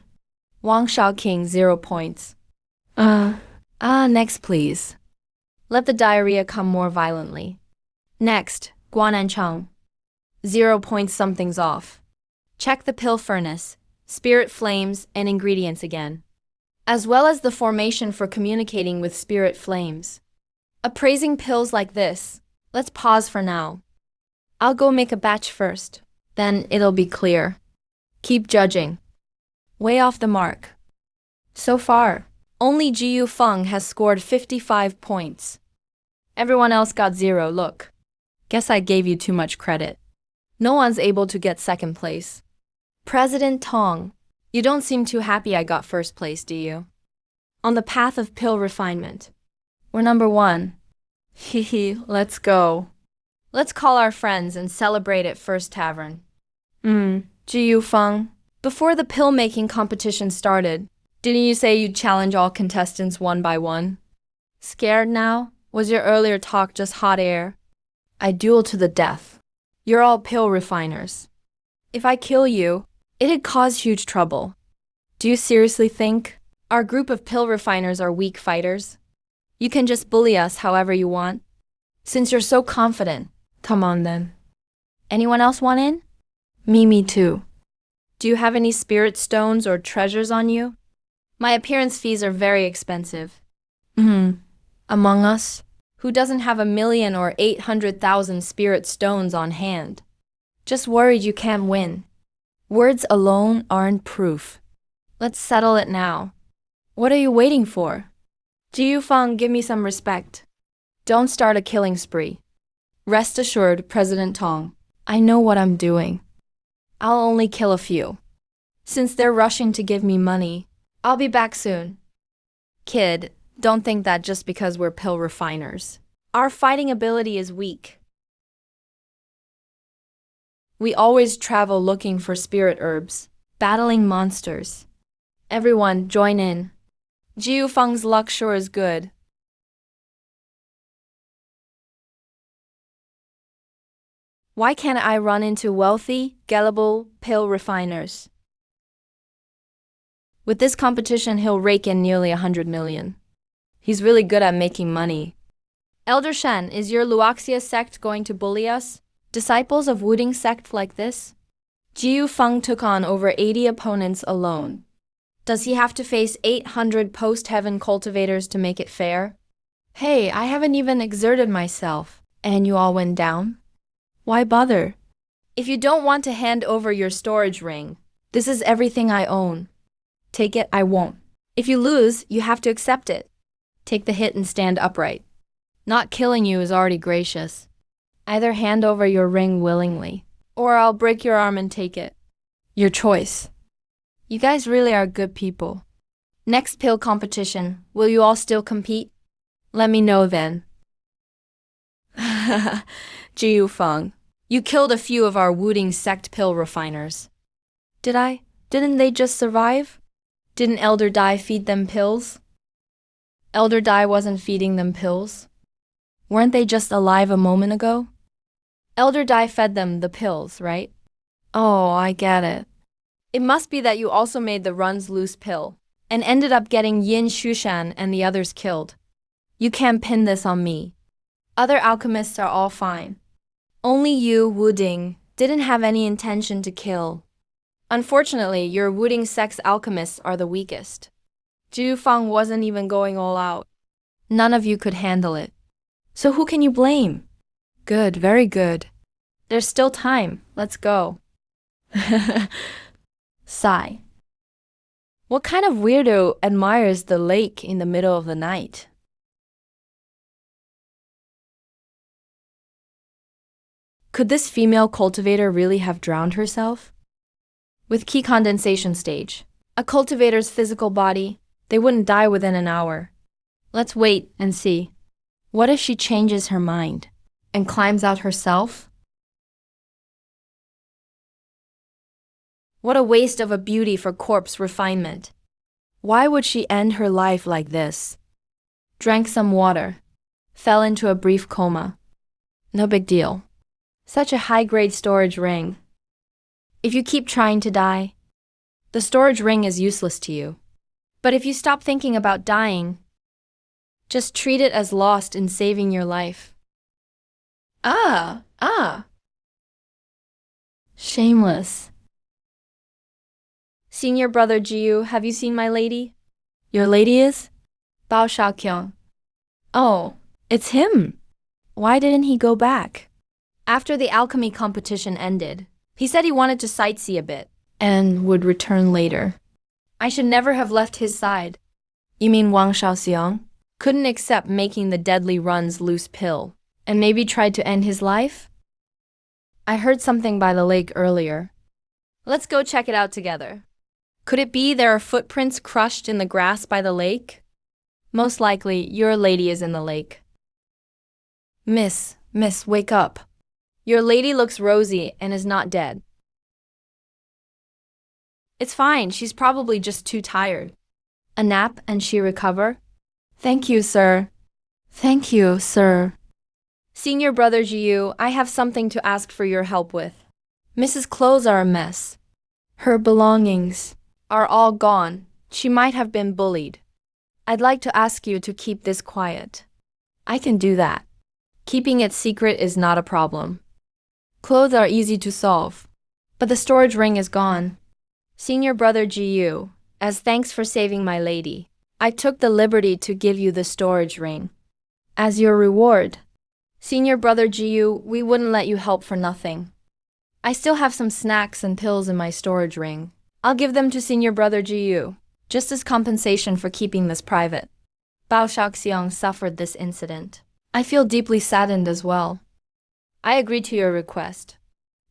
Wang Shaoqing, 0 points. Next please. Let the diarrhea come more violently. Next, Guan Anchang. 0 points, something's off. Check the pill furnace, spirit flames, and ingredients again, as well as the formation for communicating with spirit flames. Appraising pills like this, let's pause for now. I'll go make a batch first, then it'll be clear. Keep judging. Way off the mark. So far, only Jiyu Feng has scored 55 points. Everyone else got 0, look. Guess I gave you too much credit. No one's able to get second place. President Tong, you don't seem too happy I got first place, do you? On the path of pill refinement. We're number 1. Hehe, let's go. Let's call our friends and celebrate at First Tavern. Jiyu Feng, before the pill-making competition started, didn't you say you'd challenge all contestants one by one? Scared now? Was your earlier talk just hot air? I duel to the death. You're all pill refiners. If I kill you, it'd cause huge trouble. Do you seriously think our group of pill refiners are weak fighters? You can just bully us however you want. Since you're so confident, come on then. Anyone else want in? Me too. Do you have any spirit stones or treasures on you? My appearance fees are very expensive. Among us, who doesn't have 1,000,000 or 800,000 spirit stones on hand? Just worried you can't win. Words alone aren't proof. Let's settle it now. What are you waiting for? Jiyu Feng, give me some respect. Don't start a killing spree. Rest assured, President Tong, I know what I'm doing. I'll only kill a few. Since they're rushing to give me money, I'll be back soon. Kid, don't think that just because we're pill refiners, our fighting ability is weak. We always travel looking for spirit herbs, battling monsters. Everyone, join in. Jiyu Feng's luck sure is good. Why can't I run into wealthy, gullible pill refiners? With this competition, he'll rake in nearly 100 million. He's really good at making money. Elder Shen, is your Luoxia sect going to bully us? Disciples of Wuding sect like this? Jiyu Feng took on over 80 opponents alone. Does he have to face 800 post-heaven cultivators to make it fair? Hey, I haven't even exerted myself, and you all went down? Why bother? If you don't want to hand over your storage ring, this is everything I own. Take it, I won't. If you lose, you have to accept it. Take the hit and stand upright. Not killing you is already gracious. Either hand over your ring willingly, or I'll break your arm and take it. Your choice. You guys really are good people. Next pill competition, will you all still compete? Let me know then. Jiu Feng, you killed a few of our Wuding sect pill refiners. Did I? Didn't they just survive? Didn't Elder Dai feed them pills? Elder Dai wasn't feeding them pills. Weren't they just alive a moment ago? Elder Dai fed them the pills, right? Oh, I get it. It must be that you also made the runs loose pill and ended up getting Yin Shushan and the others killed. You can't pin this on me. Other alchemists are all fine. Only you, Wuding, didn't have any intention to kill. Unfortunately, your Wuding sect's alchemists are the weakest. Jiu Feng wasn't even going all out. None of you could handle it. So who can you blame? Good, very good. There's still time. Let's go. Sigh. What kind of weirdo admires the lake in the middle of the night? Could this female cultivator really have drowned herself? With key condensation stage, a cultivator's physical body, they wouldn't die within an hour. Let's wait and see. What if she changes her mind and climbs out herself? What a waste of a beauty for corpse refinement. Why would she end her life like this? Drank some water, fell into a brief coma. No big deal. Such a high-grade storage ring. If you keep trying to die, the storage ring is useless to you. But if you stop thinking about dying, just treat it as lost in saving your life. Ah. Shameless. Senior brother Jiu, have you seen my lady? Your lady is? Bao Shaoqiang. Oh, it's him. Why didn't he go back? After the alchemy competition ended, he said he wanted to sightsee a bit and would return later. I should never have left his side. You mean Wang Shaoxiang? Couldn't accept making the deadly runs loose pill and maybe tried to end his life? I heard something by the lake earlier. Let's go check it out together. Could it be there are footprints crushed in the grass by the lake? Most likely, your lady is in the lake. Miss, wake up. Your lady looks rosy and is not dead. It's fine, she's probably just too tired. A nap and she recover? Thank you, sir. Thank you, sir. Senior brother Jiu, I have something to ask for your help with. Mrs. clothes are a mess. Her belongings are all gone. She might have been bullied. I'd like to ask you to keep this quiet. I can do that. Keeping it secret is not a problem. Clothes are easy to solve, but the storage ring is gone. Senior brother Jiu, as thanks for saving my lady, I took the liberty to give you the storage ring. As your reward, Senior brother Jiu, we wouldn't let you help for nothing. I still have some snacks and pills in my storage ring. I'll give them to Senior brother Jiu, just as compensation for keeping this private. Bao Shaoxiang suffered this incident. I feel deeply saddened as well. I agree to your request.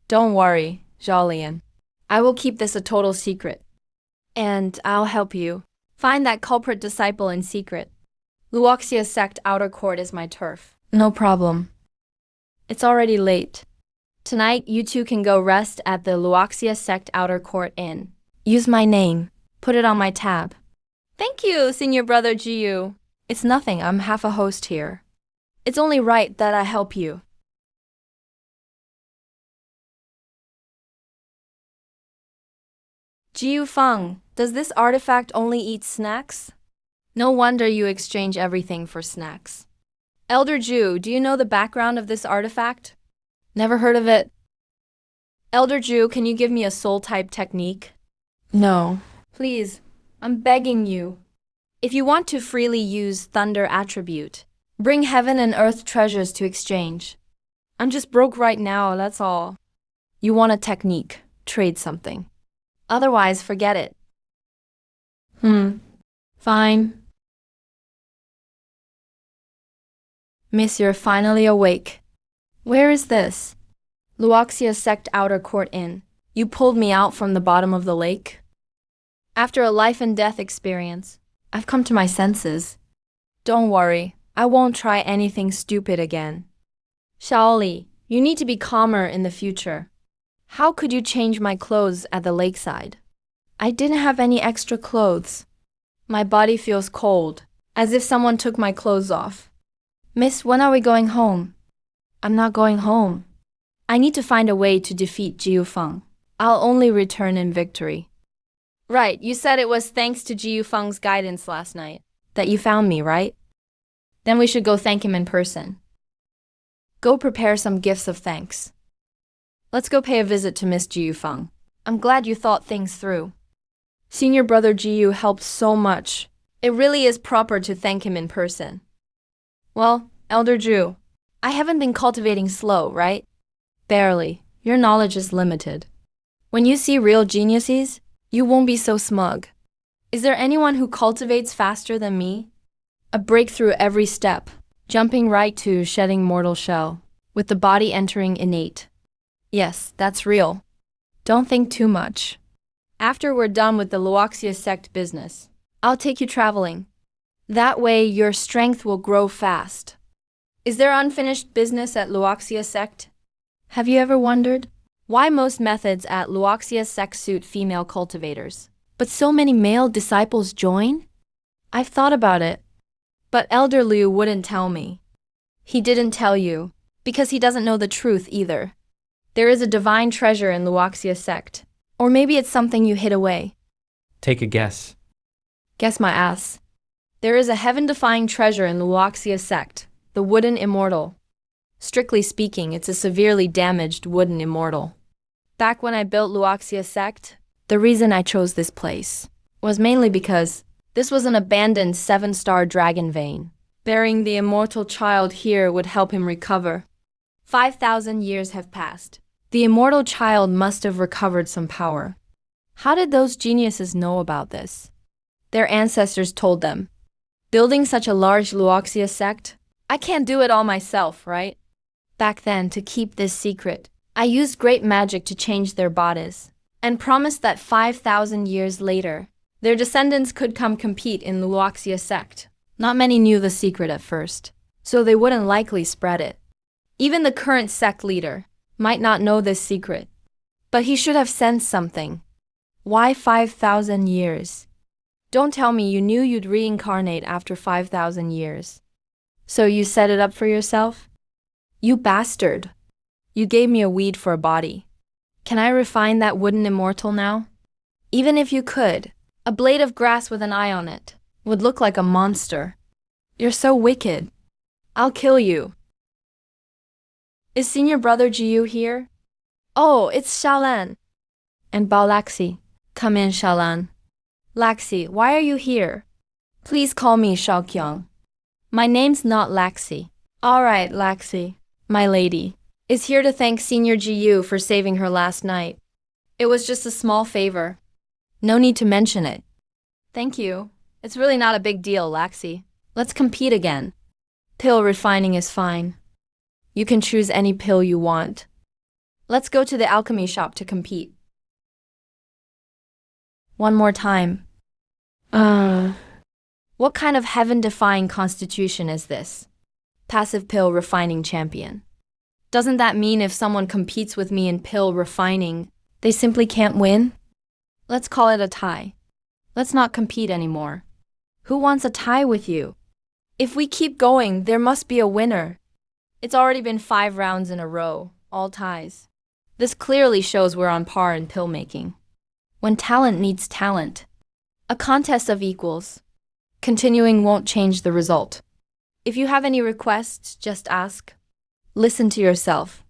Don't worry, Zhao. I will keep this a total secret. And I'll help you find that culprit disciple in secret. Luoxia sect outer court is my turf. No problem. It's already late. Tonight, you two can go rest at the Luoxia sect outer court inn. Use my name. Put it on my tab. Thank you, Senior brother Jiu. It's nothing, I'm half a host here. It's only right that I help you. Jiu Feng, does this artifact only eat snacks? No wonder you exchange everything for snacks. Elder Jiu, do you know the background of this artifact? Never heard of it. Elder Jiu, can you give me a soul-type technique? No. Please, I'm begging you. If you want to freely use Thunder attribute, bring heaven and earth treasures to exchange. I'm just broke right now, that's all. You want a technique, trade something. Otherwise, forget it. Fine. Miss, you're finally awake. Where is this? Luoxia sect outer court inn. You pulled me out from the bottom of the lake? After a life and death experience, I've come to my senses. Don't worry, I won't try anything stupid again. Shaoli, You need to be calmer in the future. How could you change my clothes at the lakeside? I didn't have any extra clothes. My body feels cold, as if someone took my clothes off. Miss, when are we going home? I'm not going home. I need to find a way to defeat Jiu Feng. I'll only return in victory. Right, you said it was thanks to Jiu Feng's guidance last night that you found me, right? Then we should go thank him in person. Go prepare some gifts of thanks. Let's go pay a visit to Miss Jiu Feng. I'm glad you thought things through. Senior brother Jiu helped so much. It really is proper to thank him in person. Well, Elder Jiu, I haven't been cultivating slow, right? Barely. Your knowledge is limited. When you see real geniuses, you won't be so smug. Is there anyone who cultivates faster than me? A breakthrough every step, jumping right to shedding mortal shell, with the body entering innate. Yes, that's real. Don't think too much. After we're done with the Luoxia sect business, I'll take you traveling. That way your strength will grow fast. Is there unfinished business at Luoxia sect? Have you ever wondered why most methods at Luoxia sect suit female cultivators, but so many male disciples join? I've thought about it, but Elder Liu wouldn't tell me. He didn't tell you, because he doesn't know the truth either. There is a divine treasure in Luoxia sect, or maybe it's something you hid away. Take a guess. Guess my ass. There is a heaven-defying treasure in Luoxia sect, the wooden immortal. Strictly speaking, it's a severely damaged wooden immortal. Back when I built Luoxia sect, the reason I chose this place was mainly because this was an abandoned 7-star dragon vein. Burying the immortal child here would help him recover. 5,000 years have passed. The immortal child must have recovered some power. How did those geniuses know about this? Their ancestors told them. Building such a large Luoxia sect, I can't do it all myself, right? Back then, to keep this secret, I used great magic to change their bodies, and promised that 5,000 years later, their descendants could come compete in the Luoxia sect. Not many knew the secret at first, so they wouldn't likely spread it. Even the current sect leader might not know this secret, but he should have sensed something. Why 5,000 years? Don't tell me you knew you'd reincarnate after 5,000 years. So you set it up for yourself? You bastard. You gave me a weed for a body. Can I refine that wooden immortal now? Even if you could, a blade of grass with an eye on it would look like a monster. You're so wicked. I'll kill you. Is senior brother Jiu here? Oh, it's Shalan. And Bao Laxi. Come in, Shalan. Laxi, why are you here? Please call me Shaoqiang. My name's not Laxi. All right, Laxi, my lady, is here to thank Senior Jiu for saving her last night. It was just a small favor. No need to mention it. Thank you. It's really not a big deal, Laxi. Let's compete again. Pill refining is fine. You can choose any pill you want. Let's go to the alchemy shop to compete. One more time. What kind of heaven-defying constitution is this? Passive pill refining champion. Doesn't that mean if someone competes with me in pill refining, they simply can't win? Let's call it a tie. Let's not compete anymore. Who wants a tie with you? If we keep going, there must be a winner. It's already been 5 rounds in a row, all ties. This clearly shows we're on par in pill making. When talent meets talent. A contest of equals. Continuing won't change the result. If you have any requests, just ask. Listen to yourself.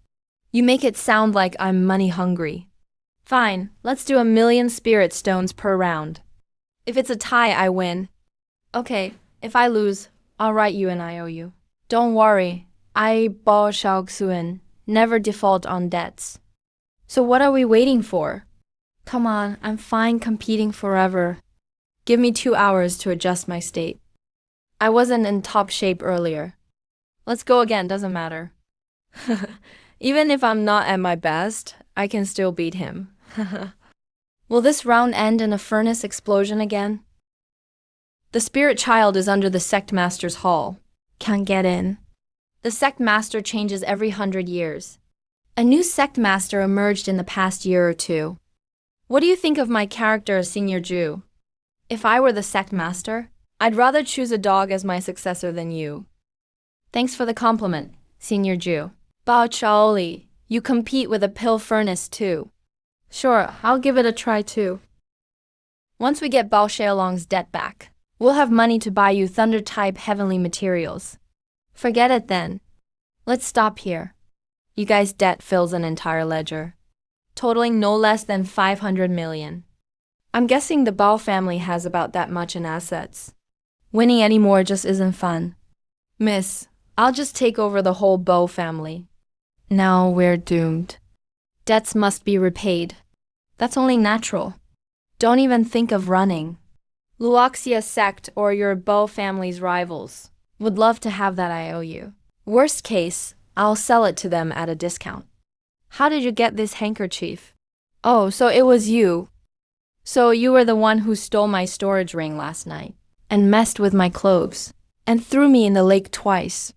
You make it sound like I'm money hungry. Fine, let's do 1,000,000 spirit stones per round. If it's a tie, I win. Okay, if I lose, I'll write you an IOU. Don't worry, I Bo Shaoxuan never default on debts. So what are we waiting for? Come on, I'm fine competing forever. Give me 2 hours to adjust my state. I wasn't in top shape earlier. Let's go again, doesn't matter. Even if I'm not at my best, I can still beat him. Will this round end in a furnace explosion again? The spirit child is under the sect master's hall. Can't get in. The sect master changes every 100 years. A new sect master emerged in the past year or two. What do you think of my character as Senior Jew? If I were the sect master, I'd rather choose a dog as my successor than you. Thanks for the compliment, Senior Jew. Bao Chaoli, you compete with a pill furnace too. Sure, I'll give it a try too. Once we get Bao Xiaolong's debt back, we'll have money to buy you Thunder-type heavenly materials. Forget it then. Let's stop here. You guys' debt fills an entire ledger, totaling no less than 500 million. I'm guessing the Bao family has about that much in assets. Winning any more just isn't fun. Miss, I'll just take over the whole Bao family. Now we're doomed. Debts must be repaid. That's only natural. Don't even think of running. Luoxia sect or your Bao family's rivals would love to have that IOU. Worst case, I'll sell it to them at a discount. How did you get this handkerchief? Oh, so it was you. So you were the one who stole my storage ring last night, and messed with my clothes, and threw me in the lake twice,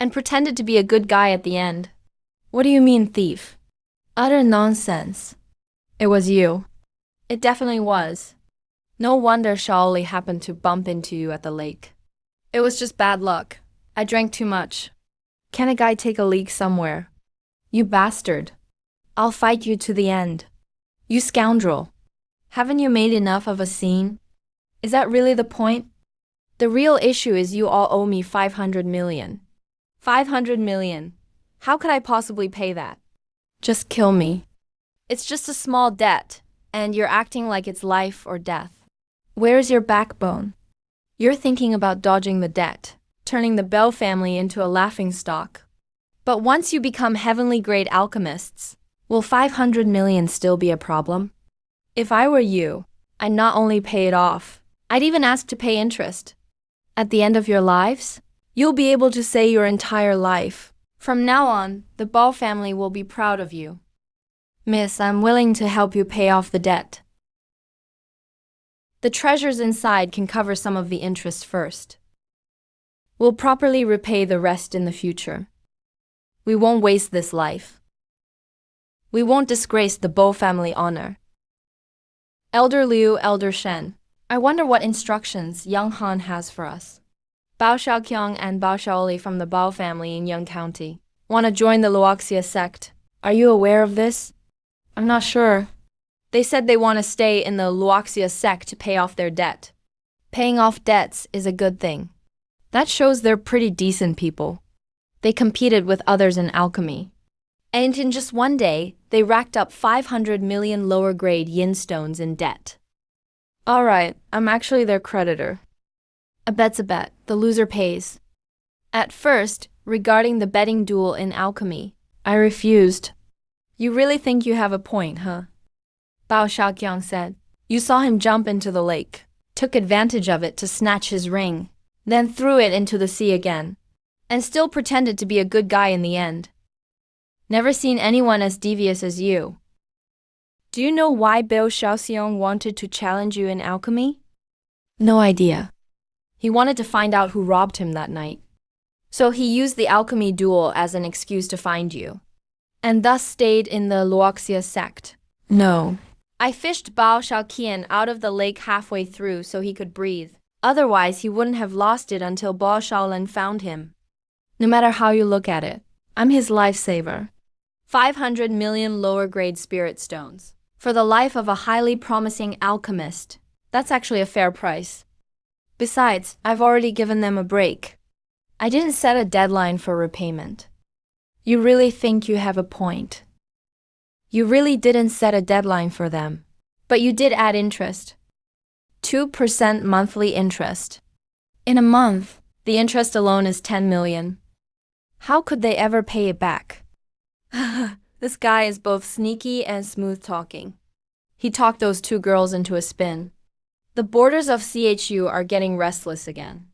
and pretended to be a good guy at the end. What do you mean, thief? Utter nonsense. It was you. It definitely was. No wonder Shaoli happened to bump into you at the lake. It was just bad luck. I drank too much. Can a guy take a leak somewhere? You bastard. I'll fight you to the end. You scoundrel. Haven't you made enough of a scene? Is that really the point? The real issue is you all owe me 500 million. 500 million. How could I possibly pay that? Just kill me. It's just a small debt, and you're acting like it's life or death. Where's your backbone? You're thinking about dodging the debt, turning the Bell family into a laughingstock. But once you become heavenly grade alchemists, will 500 million still be a problem? If I were you, I'd not only pay it off, I'd even ask to pay interest. At the end of your lives, you'll be able to say your entire life. From now on, the Ball family will be proud of you. Miss, I'm willing to help you pay off the debt. The treasures inside can cover some of the interest first. We'll properly repay the rest in the future. We won't waste this life. We won't disgrace the Bo family honor. Elder Liu, Elder Shen, I wonder what instructions Young Han has for us. Bao Xiaoqiang and Bao Xiaoli from the Bao family in Yun County want to join the Luoxia sect. Are you aware of this? I'm not sure. They said they want to stay in the Luoxia sect to pay off their debt. Paying off debts is a good thing. That shows they're pretty decent people. They competed with others in alchemy. And in just one day, they racked up 500 million lower-grade yin stones in debt. All right, I'm actually their creditor. A bet's a bet. The loser pays. At first, regarding the betting duel in alchemy, I refused. You really think you have a point, huh? Bao Xiaoqiang said. You saw him jump into the lake, took advantage of it to snatch his ring, then threw it into the sea again, and still pretended to be a good guy in the end. Never seen anyone as devious as you. Do you know why Bao Xiaoxiang wanted to challenge you in alchemy? No idea. He wanted to find out who robbed him that night. So he used the alchemy duel as an excuse to find you, and thus stayed in the Luoxia sect. No. I fished Bao Xiaoqian out of the lake halfway through so he could breathe. Otherwise, he wouldn't have lost it until Bao Shaolin found him. No matter how you look at it, I'm his lifesaver. 500 million lower-grade spirit stones. For the life of a highly promising alchemist, that's actually a fair price. Besides, I've already given them a break. I didn't set a deadline for repayment. You really think you have a point? You really didn't set a deadline for them, but you did add interest. 2% monthly interest. In a month, the interest alone is 10 million. How could they ever pay it back? This guy is both sneaky and smooth-talking. He talked those two girls into a spin. The borders of CHU are getting restless again.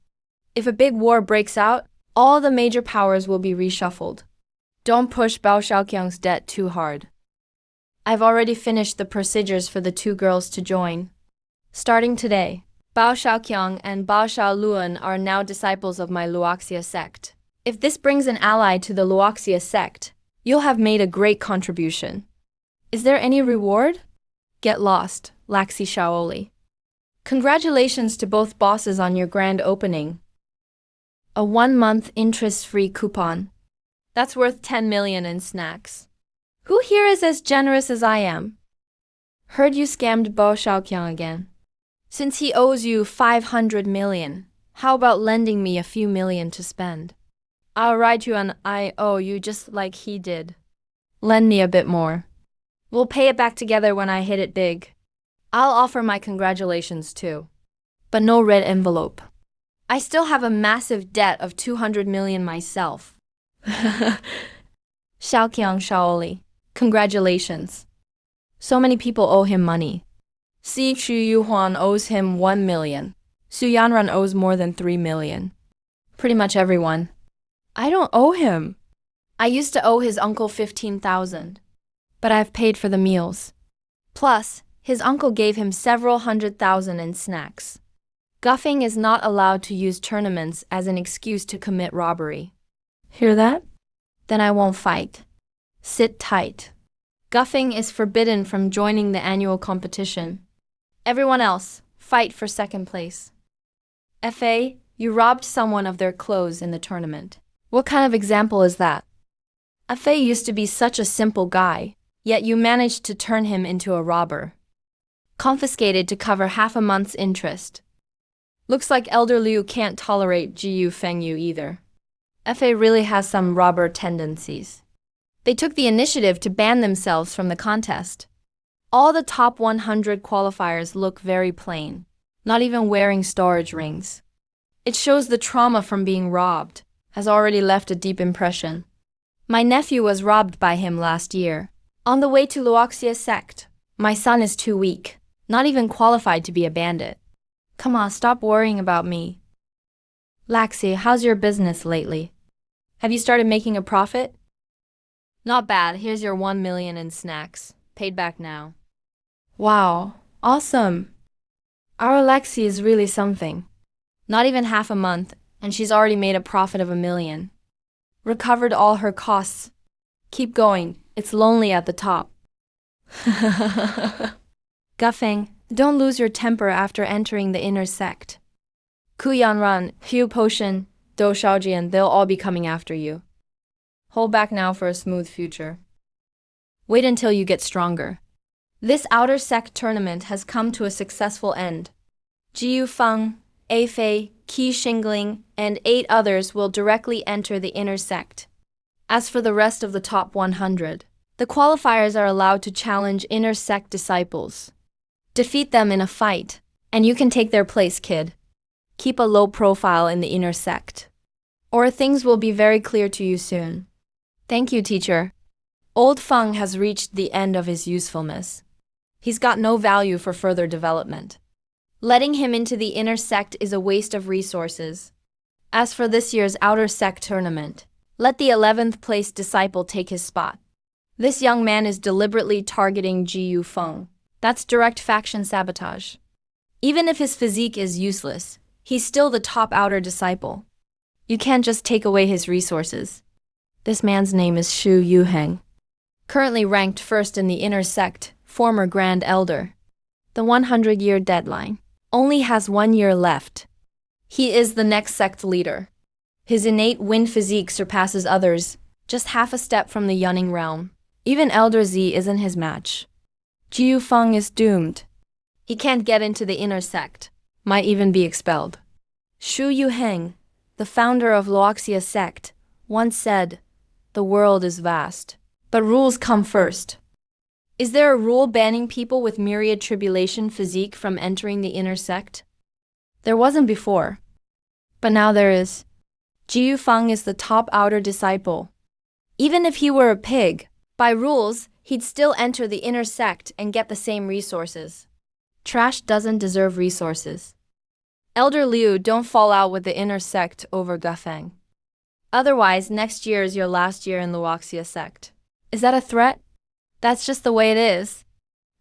If a big war breaks out, all the major powers will be reshuffled. Don't push Bao Xiaoqiang's debt too hard. I've already finished the procedures for the two girls to join. Starting today, Bao Xiaoqiang and Bao Xiaoluan are now disciples of my Luoxia sect. If this brings an ally to the Luoxia sect, You'll have made a great contribution. Is there any reward? Get lost, Laxi Shaoli. Congratulations to both bosses on your grand opening. A 1-month interest-free coupon. That's worth 10 million in snacks. Who here is as generous as I am? Heard you scammed Bo Xiaoqiang again. Since he owes you 500 million, how about lending me a few million to spend? I'll write you an IOU just like he did. Lend me a bit more. We'll pay it back together when I hit it big. I'll offer my congratulations too. But no red envelope. I still have a massive debt of 200 million myself. Xiaoqiang Shaoli, congratulations. So many people owe him money. Si Chu Yuhuan owes him 1 million. Su Yanran owes more than 3 million. Pretty much everyone. I don't owe him. I used to owe his uncle 15,000. But I've paid for the meals. Plus, his uncle gave him several 100,000 in snacks. Guffing is not allowed to use tournaments as an excuse to commit robbery. Hear that? Then I won't fight. Sit tight. Guffing is forbidden from joining the annual competition. Everyone else, fight for second place. FA, you robbed someone of their clothes in the tournament. What kind of example is that? FA used to be such a simple guy, yet you managed to turn him into a robber. Confiscated to cover half a month's interest. Looks like Elder Liu can't tolerate Jiyu Fengyu either. FA really has some robber tendencies. They took the initiative to ban themselves from the contest. All the top 100 qualifiers look very plain, not even wearing storage rings. It shows the trauma from being robbed has already left a deep impression. My nephew was robbed by him last year. On the way to Luoxia sect, my son is too weak, not even qualified to be a bandit. Come on, stop worrying about me. Laxi, how's your business lately? Have you started making a profit? Not bad, here's your 1 million in snacks. Paid back now. Wow, awesome. Our Laxi is really something. Not even half a month, and she's already made a profit of 1 million. Recovered all her costs. Keep going, it's lonely at the top. Guffing, don't lose your temper after entering the inner sect. Ku Yanran, Hu Potion, Do Shaojian, they'll all be coming after you. Hold back now for a smooth future. Wait until you get stronger. This outer sect tournament has come to a successful end. Jiu Feng, A Fei, Qi Xingling, and 8 others will directly enter the inner sect. As for the rest of the top 100, the qualifiers are allowed to challenge inner sect disciples. Defeat them in a fight, and you can take their place, kid. Keep a low profile in the inner sect, or things will be very clear to you soon. Thank you, teacher. Old Feng has reached the end of his usefulness. He's got no value for further development. Letting him into the inner sect is a waste of resources. As for this year's outer sect tournament, let the 11th place disciple take his spot. This young man is deliberately targeting Jiyu Feng. That's direct faction sabotage. Even if his physique is useless, he's still the top outer disciple. You can't just take away his resources. This man's name is Shu Yuheng. Currently ranked first in the inner sect, former Grand Elder. The 100-year deadline only has 1 year left. He is the next sect leader. His innate wind physique surpasses others, just half a step from the Yunning realm. Even Elder Z isn't his match. Jiu Feng is doomed. He can't get into the inner sect, might even be expelled. Shu Yuheng, the founder of Luoxia sect, once said, "The world is vast, but rules come first." Is there a rule banning people with myriad tribulation physique from entering the inner sect? There wasn't before, but now there is. Jiu Feng is the top outer disciple. Even if he were a pig, by rules, he'd still enter the inner sect and get the same resources. Trash doesn't deserve resources. Elder Liu, don't fall out with the inner sect over Guffeng. Otherwise, next year is your last year in Luoxia sect. Is that a threat? That's just the way it is.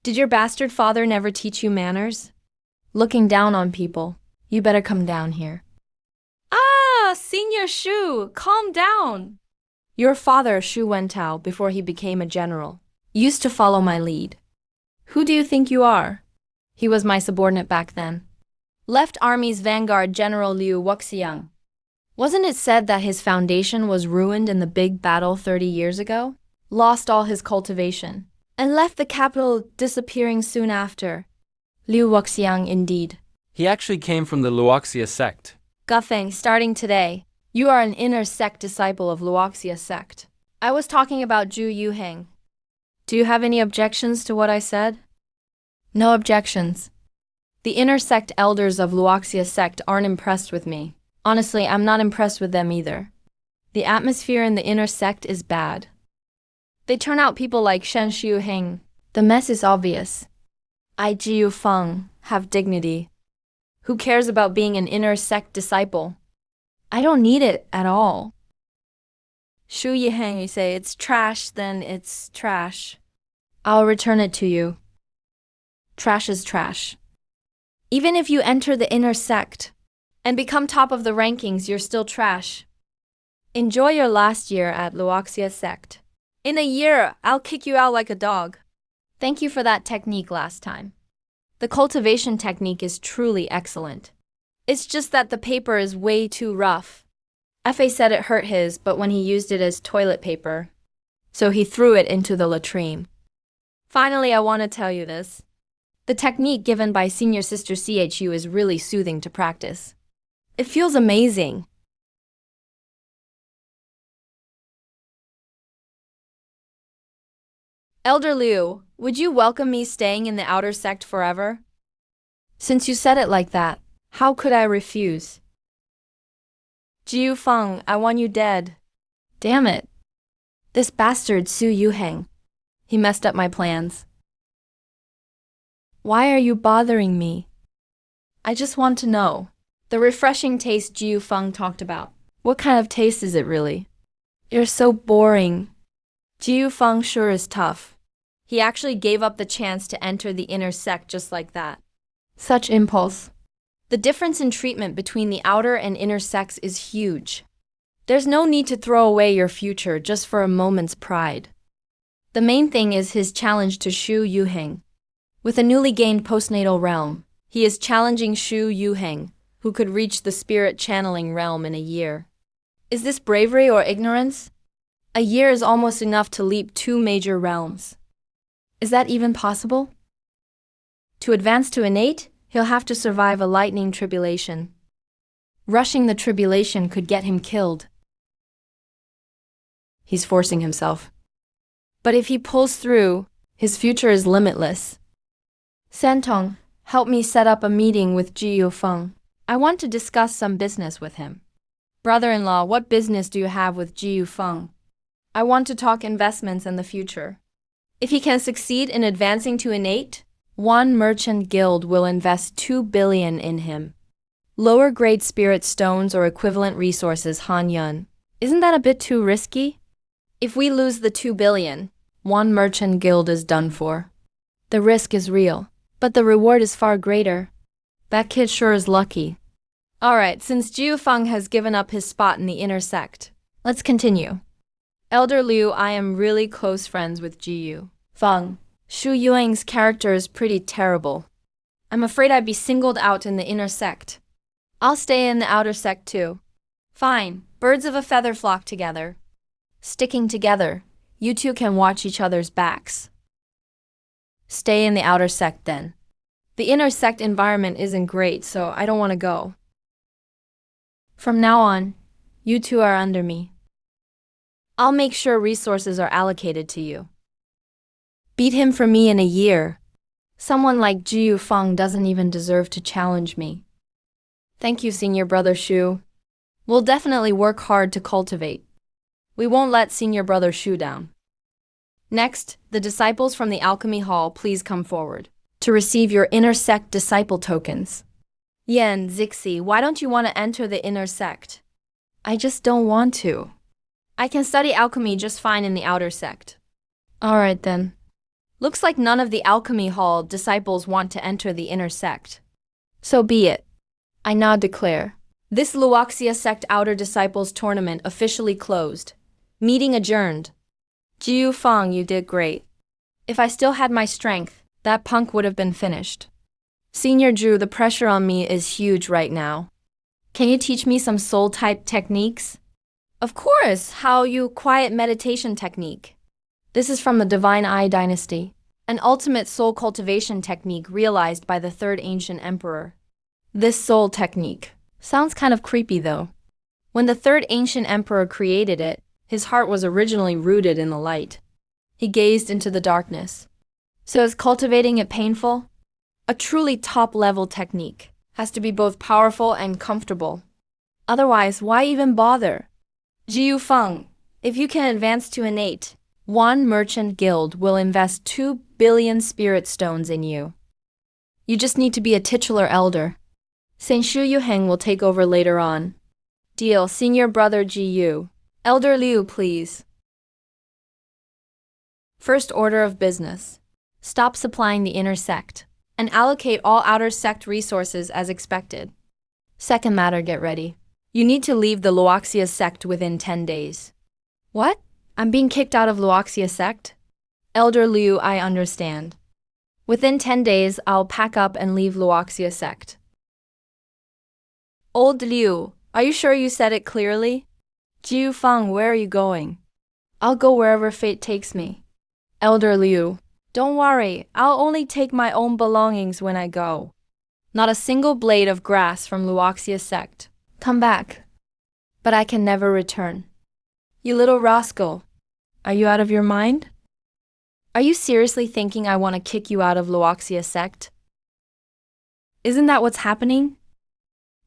Did your bastard father never teach you manners? Looking down on people. You better come down here. Ah, Senior Shu, calm down. Your father, Shu Wentao, before he became a general, used to follow my lead. Who do you think you are? He was my subordinate back then. Left Army's vanguard General Liu Wuxiang. Wasn't it said that his foundation was ruined in the big battle 30 years ago? Lost all his cultivation, and left the capital disappearing soon after. Liu Wuxiang indeed. He actually came from the Luoxia sect. Guffeng, starting today, you are an inner sect disciple of Luoxia sect. I was talking about Zhu Yuheng. Do you have any objections to what I said? No objections. The inner sect elders of Luoxia sect aren't impressed with me. Honestly, I'm not impressed with them either. The atmosphere in the inner sect is bad. They turn out people like Shen Xiuheng. The mess is obvious. I, Jiu Feng, have dignity. Who cares about being an inner sect disciple? I don't need it at all. Shu Yiheng, you say it's trash, then it's trash. I'll return it to you. Trash is trash. Even if you enter the inner sect and become top of the rankings, you're still trash. Enjoy your last year at Luoxia sect. In a year, I'll kick you out like a dog. Thank you for that technique last time. The cultivation technique is truly excellent. It's just that the paper is way too rough. Fa said it hurt his, but when he used it as toilet paper, so he threw it into the latrine. Finally, I want to tell you this. The technique given by Senior Sister CHU is really soothing to practice. It feels amazing. Elder Liu, would you welcome me staying in the outer sect forever? Since you said it like that, how could I refuse? Jiu Feng, I want you dead. Damn it. This bastard Su Yuheng. He messed up my plans. Why are you bothering me? I just want to know. The refreshing taste Jiu Feng talked about. What kind of taste is it really? You're so boring. Jiu Feng sure is tough. He actually gave up the chance to enter the inner sect just like that. Such impulse. The difference in treatment between the outer and inner sects is huge. There's no need to throw away your future just for a moment's pride. The main thing is his challenge to Shu Yuheng. With a newly gained postnatal realm, he is challenging Shu Yuheng, who could reach the spirit channeling realm in a year. Is this bravery or ignorance? A year is almost enough to leap 2 major realms. Is that even possible? To advance to innate, he'll have to survive a lightning tribulation. Rushing the tribulation could get him killed. He's forcing himself. But if he pulls through, his future is limitless. Santong, help me set up a meeting with Ji Yufeng. I want to discuss some business with him. Brother-in-law, what business do you have with Ji Yufeng? I want to talk investments and the future. If he can succeed in advancing to innate, one merchant guild will invest 2 billion in him. Lower grade spirit stones or equivalent resources Han Yun. Isn't that a bit too risky? If we lose the 2 billion, one merchant guild is done for. The risk is real, but the reward is far greater. That kid sure is lucky. Alright, since Jiu Feng has given up his spot in the inner sect, let's continue. Elder Liu, I am really close friends with Jiu Feng. Shu Yuang's character is pretty terrible. I'm afraid I'd be singled out in the inner sect. I'll stay in the outer sect too. Fine, birds of a feather flock together. Sticking together, you two can watch each other's backs. Stay in the outer sect then. The inner sect environment isn't great, so I don't want to go. From now on, you two are under me. I'll make sure resources are allocated to you. Beat him for me in a year. Someone like Jiu Feng doesn't even deserve to challenge me. Thank you, Senior Brother Shu. We'll definitely work hard to cultivate. We won't let Senior Brother Shu down. Next, the disciples from the Alchemy Hall, please come forward to receive your inner sect disciple tokens. Yen, Zixi, why don't you want to enter the inner sect? I just don't want to. I can study alchemy just fine in the outer sect. Alright then. Looks like none of the Alchemy Hall disciples want to enter the inner sect. So be it. I now declare this Luoxia sect outer disciples tournament officially closed. Meeting adjourned. Jiu Fang, you did great. If I still had my strength, that punk would have been finished. Senior Drew, the pressure on me is huge right now. Can you teach me some soul-type techniques? Of course, how you quiet meditation technique. This is from the Divine Eye dynasty, an ultimate soul cultivation technique realized by the third ancient emperor. This soul technique sounds kind of creepy though. When the third ancient emperor created it, his heart was originally rooted in the light. He gazed into the darkness. So is cultivating it painful? A truly top-level technique has to be both powerful and comfortable. Otherwise, why even bother? Jiu Feng, if you can advance to innate, one merchant guild will invest 2 billion spirit stones in you. You just need to be a titular elder. Saint Shu Yuheng will take over later on. Deal, senior brother Jiu. Elder Liu, please. First order of business. Stop supplying the inner sect, and allocate all outer sect resources as expected. Second matter, get ready. You need to leave the Luoxia sect within 10 days. What? I'm being kicked out of Luoxia sect? Elder Liu, I understand. Within 10 days, I'll pack up and leave Luoxia sect. Old Liu, are you sure you said it clearly? Jiu Feng, where are you going? I'll go wherever fate takes me. Elder Liu, don't worry, I'll only take my own belongings when I go. Not a single blade of grass from Luoxia sect. Come back. But I can never return. You little rascal. Are you out of your mind? Are you seriously thinking I want to kick you out of Luoxia sect? Isn't that what's happening?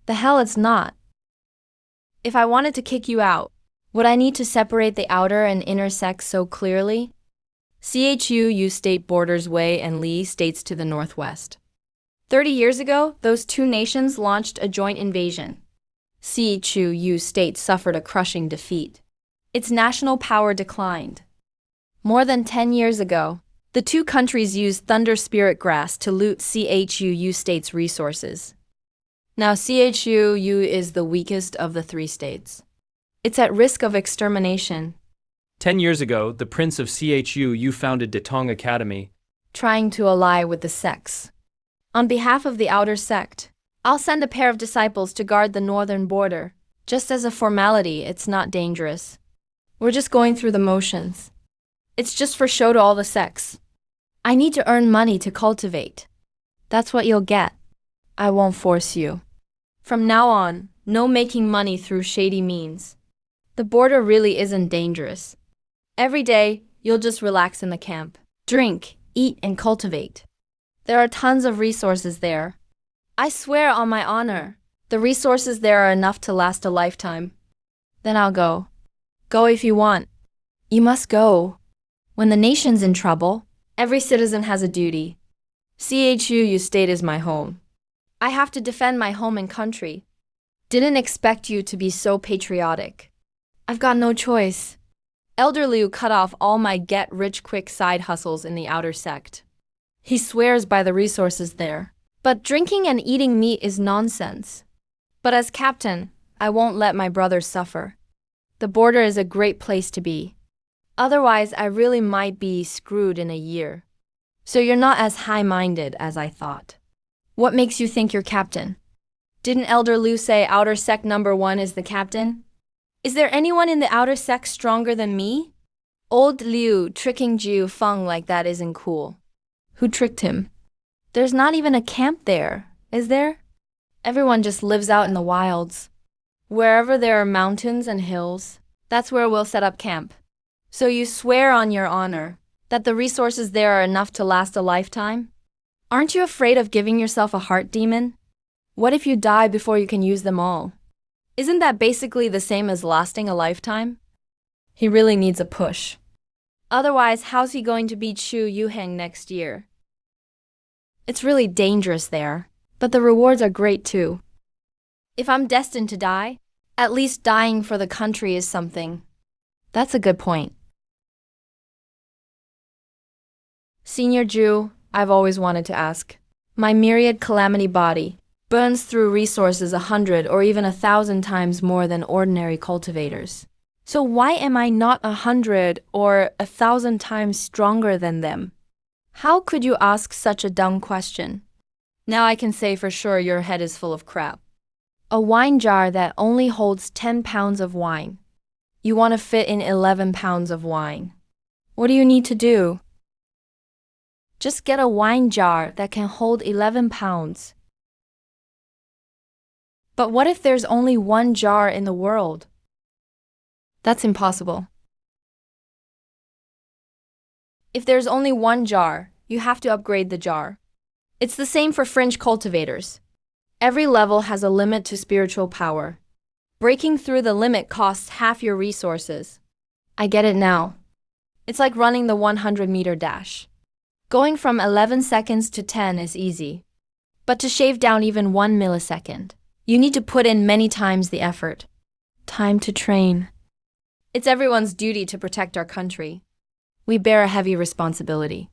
The hell it's not. If I wanted to kick you out, would I need to separate the outer and inner sects so clearly? CHU state borders Wei and Li states to the northwest. 30 years ago, those two nations launched a joint invasion. CHU state suffered a crushing defeat. Its national power declined. More than 10 years ago, the two countries used thunder spirit grass to loot CHU state's resources. Now CHU is the weakest of the three states. It's at risk of extermination. 10 years ago, the Prince of CHU founded Detong Academy, Trying to ally with the sects. On behalf of the outer sect, I'll send a pair of disciples to guard the northern border. Just as a formality, it's not dangerous. We're just going through the motions. It's just for show to all the sects. I need to earn money to cultivate. That's what you'll get. I won't force you. From now on, no making money through shady means. The border really isn't dangerous. Every day, you'll just relax in the camp. Drink, eat, and cultivate. There are tons of resources there. I swear on my honor, the resources there are enough to last a lifetime. Then I'll go. Go if you want. You must go. When the nation's in trouble, every citizen has a duty. CHU state is my home. I have to defend my home and country. Didn't expect you to be so patriotic. I've got no choice. Elder Liu cut off all my get-rich-quick side hustles in the outer sect. He swears by the resources there. But drinking and eating meat is nonsense. But as captain, I won't let my brothers suffer. The border is a great place to be. Otherwise, I really might be screwed in a year. So you're not as high-minded as I thought. What makes you think you're captain? Didn't Elder Liu say outer sect number 1 is the captain? Is there anyone in the outer sect stronger than me? Old Liu tricking Jiu Feng like that isn't cool. Who tricked him? There's not even a camp there, is there? Everyone just lives out in the wilds. Wherever there are mountains and hills, that's where we'll set up camp. So you swear on your honor that the resources there are enough to last a lifetime? Aren't you afraid of giving yourself a heart demon? What if you die before you can use them all? Isn't that basically the same as lasting a lifetime? He really needs a push. Otherwise, how's he going to beat Shu Yuheng next year? It's really dangerous there, but the rewards are great too. If I'm destined to die, at least dying for the country is something. That's a good point. Senior Jew, I've always wanted to ask. My myriad calamity body burns through resources 100 or even 1,000 times more than ordinary cultivators. So why am I not 100 or 1,000 times stronger than them? How could you ask such a dumb question? Now I can say for sure your head is full of crap. A wine jar that only holds 10 pounds of wine. You want to fit in 11 pounds of wine. What do you need to do? Just get a wine jar that can hold 11 pounds. But what if there's only one jar in the world? That's impossible. If there's only one jar, you have to upgrade the jar. It's the same for fringe cultivators. Every level has a limit to spiritual power. Breaking through the limit costs half your resources. I get it now. It's like running the 100-meter dash. Going from 11 seconds to 10 is easy. But to shave down even 1 millisecond, you need to put in many times the effort. Time to train. It's everyone's duty to protect our country. We bear a heavy responsibility.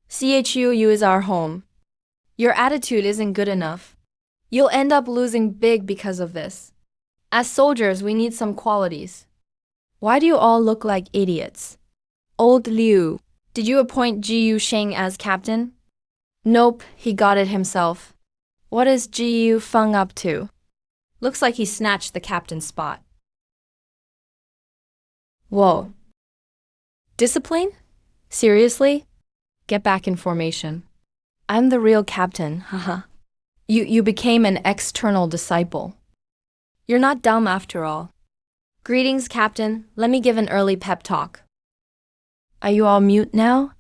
CHU is our home. Your attitude isn't good enough. You'll end up losing big because of this. As soldiers, we need some qualities. Why do you all look like idiots? Old Liu, did you appoint Jiu Sheng as captain? Nope, he got it himself. What is Jiu Feng up to? Looks like he snatched the captain's spot. Whoa. Discipline? Seriously? Get back in formation. I'm the real captain, haha. You became an external disciple. You're not dumb after all. Greetings, Captain. Let me give an early pep talk. Are you all mute now?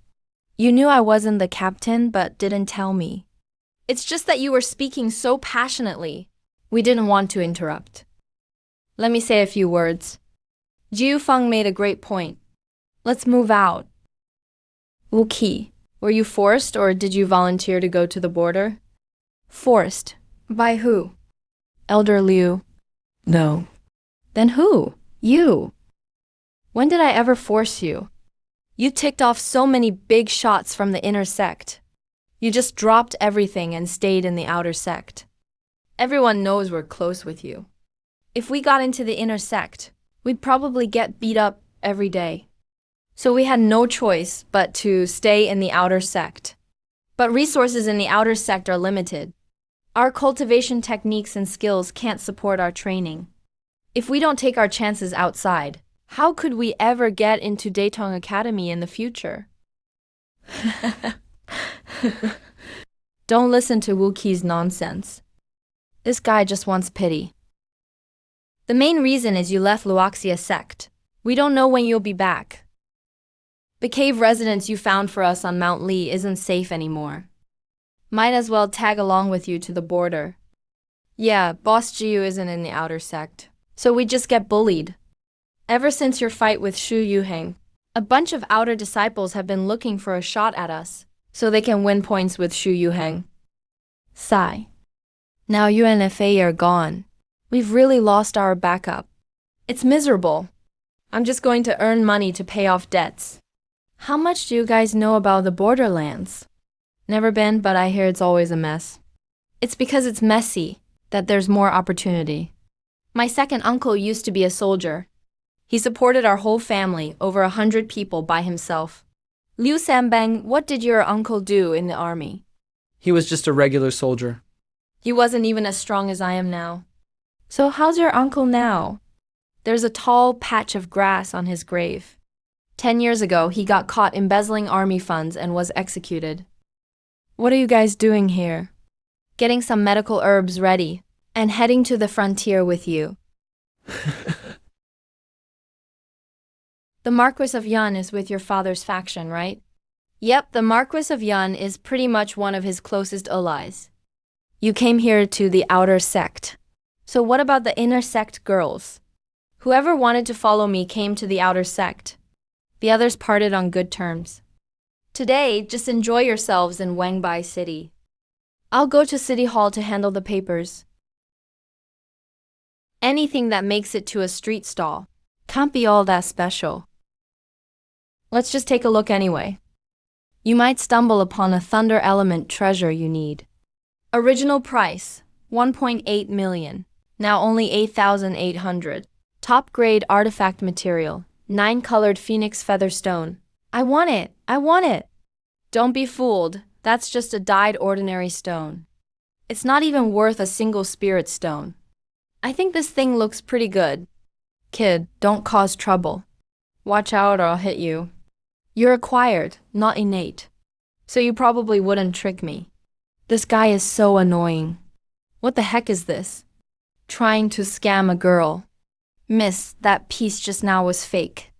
You knew I wasn't the captain, but didn't tell me. It's just that you were speaking so passionately. We didn't want to interrupt. Let me say a few words. Jiu Feng made a great point. Let's move out. Wookie, were you forced or did you volunteer to go to the border? Forced. By who? Elder Liu. No. Then who? You. When did I ever force you? You ticked off so many big shots from the inner sect. You just dropped everything and stayed in the outer sect. Everyone knows we're close with you. If we got into the inner sect, we'd probably get beat up every day. So we had no choice but to stay in the outer sect. But resources in the outer sect are limited. Our cultivation techniques and skills can't support our training. If we don't take our chances outside, how could we ever get into Datong Academy in the future? Don't listen to Wookie's nonsense. This guy just wants pity. The main reason is you left Luoxia sect. We don't know when you'll be back. The cave residence you found for us on Mount Lee isn't safe anymore. Might as well tag along with you to the border. Yeah, Boss Jiu isn't in the outer sect, so we just get bullied. Ever since your fight with Shu Yuheng, a bunch of outer disciples have been looking for a shot at us, so they can win points with Shu Yuheng. Sigh. Now you and Fei are gone. We've really lost our backup. It's miserable. I'm just going to earn money to pay off debts. How much do you guys know about the borderlands? Never been, but I hear it's always a mess. It's because it's messy that there's more opportunity. My second uncle used to be a soldier. He supported our whole family, over 100 people, by himself. Liu Sanbang, what did your uncle do in the army? He was just a regular soldier. He wasn't even as strong as I am now. So how's your uncle now? There's a tall patch of grass on his grave. 10 years ago, he got caught embezzling army funds and was executed. What are you guys doing here? Getting some medical herbs ready and heading to the frontier with you. The Marquis of Yun is with your father's faction, right? Yep, the Marquis of Yun is pretty much one of his closest allies. You came here to the outer sect. So what about the inner sect girls? Whoever wanted to follow me came to the outer sect. The others parted on good terms. Today, just enjoy yourselves in Wangbai City. I'll go to City Hall to handle the papers. Anything that makes it to a street stall can't be all that special. Let's just take a look anyway. You might stumble upon a thunder element treasure you need. Original price, 1.8 million. Now only 8,800. Top grade artifact material. 9-colored phoenix feather stone. I want it! I want it! Don't be fooled. That's just a dyed ordinary stone. It's not even worth a single spirit stone. I think this thing looks pretty good. Kid, don't cause trouble. Watch out or I'll hit you. You're acquired, not innate. So you probably wouldn't trick me. This guy is so annoying. What the heck is this? Trying to scam a girl. Miss, that piece just now was fake.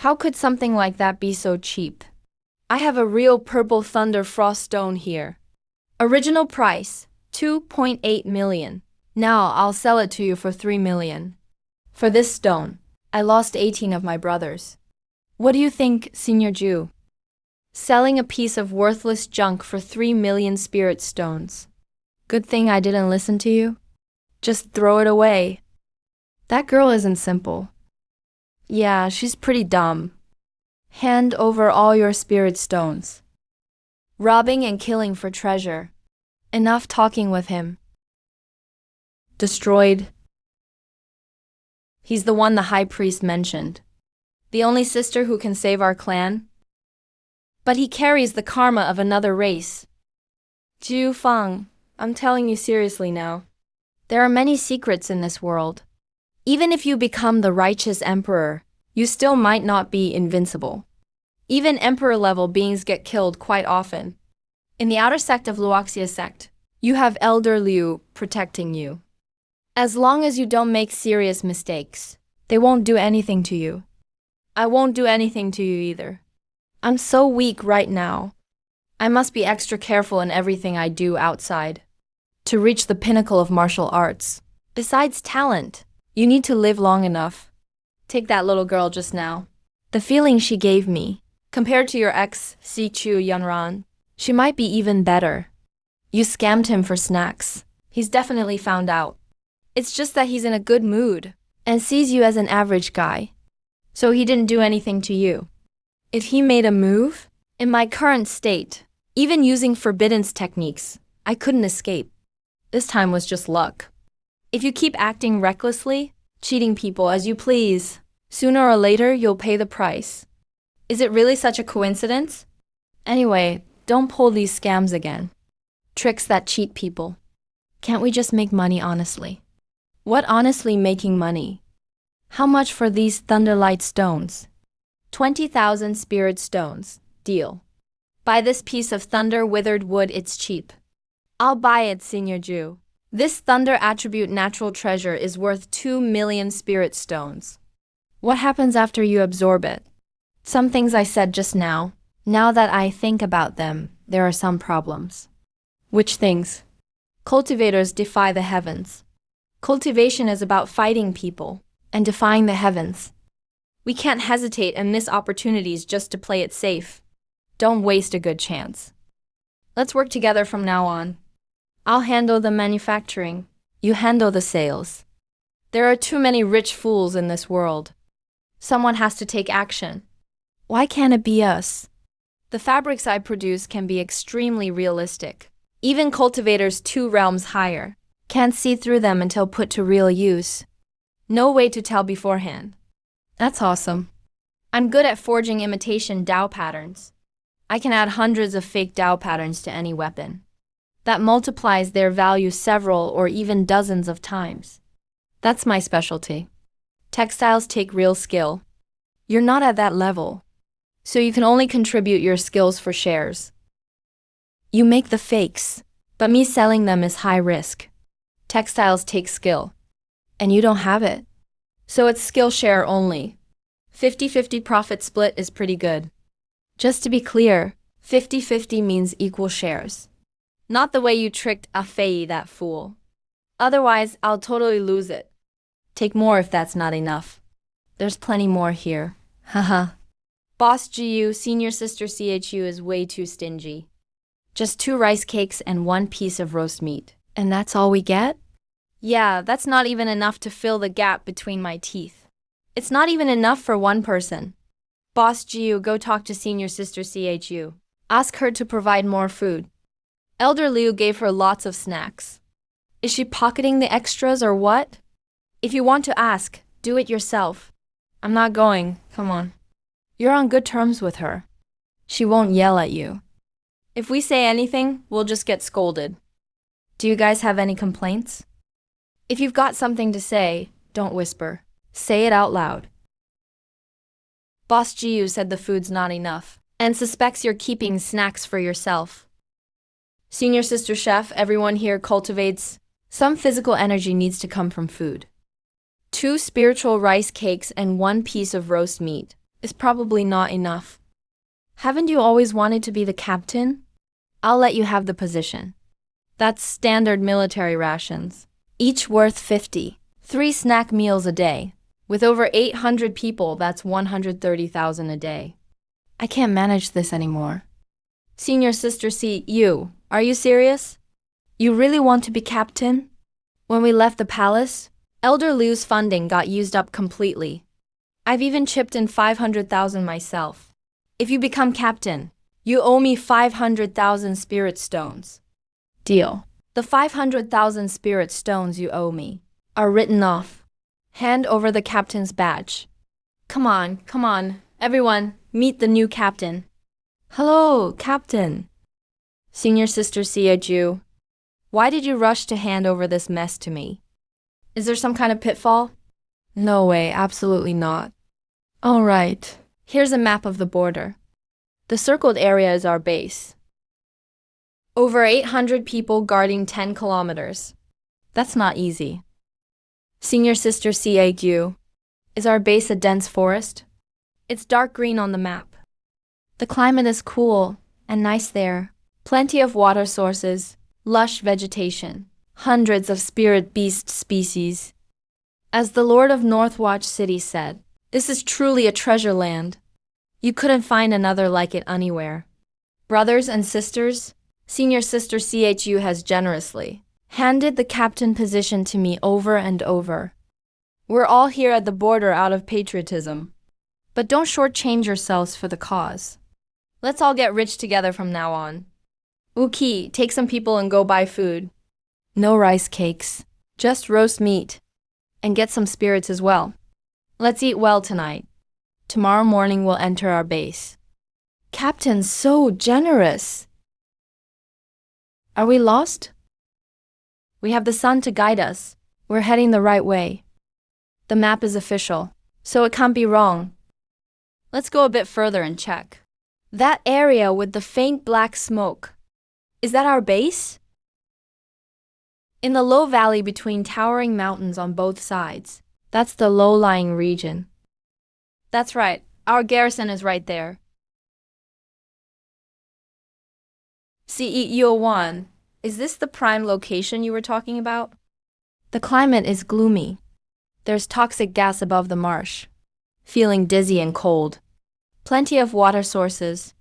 How could something like that be so cheap? I have a real purple thunder frost stone here. Original price, 2.8 million. Now I'll sell it to you for 3 million. For this stone, I lost 18 of my brothers. What do you think, Senior Jew? Selling a piece of worthless junk for 3 million spirit stones. Good thing I didn't listen to you. Just throw it away. That girl isn't simple. Yeah, she's pretty dumb. Hand over all your spirit stones. Robbing and killing for treasure. Enough talking with him. Destroyed. He's the one the high priest mentioned. The only sister who can save our clan. But he carries the karma of another race. Jiu Fang, I'm telling you seriously now. There are many secrets in this world. Even if you become the righteous emperor, you still might not be invincible. Even emperor-level beings get killed quite often. In the outer sect of Luoxia sect, you have Elder Liu protecting you. As long as you don't make serious mistakes, they won't do anything to you. I won't do anything to you either. I'm so weak right now. I must be extra careful in everything I do outside. To reach the pinnacle of martial arts, besides talent, you need to live long enough. Take that little girl just now. The feeling she gave me, compared to your ex, Si Chu Yunran, she might be even better. You scammed him for snacks. He's definitely found out. It's just that he's in a good mood and sees you as an average guy. So he didn't do anything to you. If he made a move, in my current state, even using Forbidden's techniques, I couldn't escape. This time was just luck. If you keep acting recklessly, cheating people as you please, sooner or later you'll pay the price. Is it really such a coincidence? Anyway, don't pull these scams again. Tricks that cheat people. Can't we just make money honestly? What honestly making money? How much for these Thunderlight stones? 20,000 spirit stones. Deal. Buy this piece of thunder withered wood, it's cheap. I'll buy it, Senior Jew. This thunder attribute natural treasure is worth 2 million spirit stones. What happens after you absorb it? Some things I said just now. Now that I think about them, there are some problems. Which things? Cultivators defy the heavens. Cultivation is about fighting people and defying the heavens. We can't hesitate and miss opportunities just to play it safe. Don't waste a good chance. Let's work together from now on. I'll handle the manufacturing. You handle the sales. There are too many rich fools in this world. Someone has to take action. Why can't it be us? The fabrics I produce can be extremely realistic. Even cultivators 2 realms higher can't see through them until put to real use. No way to tell beforehand. That's awesome. I'm good at forging imitation Dao patterns. I can add hundreds of fake Dao patterns to any weapon. That multiplies their value several or even dozens of times. That's my specialty. Textiles take real skill. You're not at that level, so you can only contribute your skills for shares. You make the fakes, but me selling them is high risk. Textiles take skill, and you don't have it. So it's skill share only. 50-50 profit split is pretty good. Just to be clear, 50-50 means equal shares. Not the way you tricked Afei, that fool. Otherwise, I'll totally lose it. Take more if that's not enough. There's plenty more here. Haha. Boss GU, senior sister CHU is way too stingy. Just 2 rice cakes and 1 piece of roast meat. And that's all we get? Yeah, that's not even enough to fill the gap between my teeth. It's not even enough for 1 person. Boss GU, go talk to senior sister CHU. Ask her to provide more food. Elder Liu gave her lots of snacks. Is she pocketing the extras or what? If you want to ask, Do it yourself. I'm not going, come on. You're on good terms with her. She won't yell at you. If we say anything, we'll just get scolded. Do you guys have any complaints? If you've got something to say, don't whisper. Say it out loud. Boss Jiu said the food's not enough, and suspects you're keeping snacks for yourself. Senior Sister Chef, everyone here cultivates. Some physical energy needs to come from food. 2 spiritual rice cakes and 1 piece of roast meat is probably not enough. Haven't you always wanted to be the captain? I'll let you have the position. That's standard military rations, each worth 50. 3 snack meals a day. With over 800 people, that's 130,000 a day. I can't manage this anymore. Senior Sister C, are you serious? You really want to be captain? When we left the palace, Elder Liu's funding got used up completely. I've even chipped in 500,000 myself. If you become captain, you owe me 500,000 spirit stones. Deal. The 500,000 spirit stones you owe me are written off. Hand over the captain's badge. Come on, everyone, meet the new captain. Hello, captain. Senior Sister Siaju, why did you rush to hand over this mess to me? Is there some kind of pitfall? No way, absolutely not. All right, here's a map of the border. The circled area is our base. Over 800 people guarding 10 kilometers. That's not easy. Senior Sister Siaju, is our base a dense forest? It's dark green on the map. The climate is cool and nice there. Plenty of water sources, lush vegetation, hundreds of spirit beast species. As the Lord of Northwatch City said, this is truly a treasure land. You couldn't find another like it anywhere. Brothers and sisters, Senior Sister CHU has generously handed the captain position to me over and over. We're all here at the border out of patriotism. But don't shortchange yourselves for the cause. Let's all get rich together from now on. Uki, take some people and go buy food. No rice cakes, just roast meat. And get some spirits as well. Let's eat well tonight. Tomorrow morning we'll enter our base. Captain's so generous. Are we lost? We have the sun to guide us. We're heading the right way. The map is official, so it can't be wrong. Let's go a bit further and check. That area with the faint black smoke, is that our base? In the low valley between towering mountains on both sides, that's the low-lying region. That's right, our garrison is right there. CEO1, is this the prime location you were talking about? The climate is gloomy. There's toxic gas above the marsh. Feeling dizzy and cold. Plenty of water sources.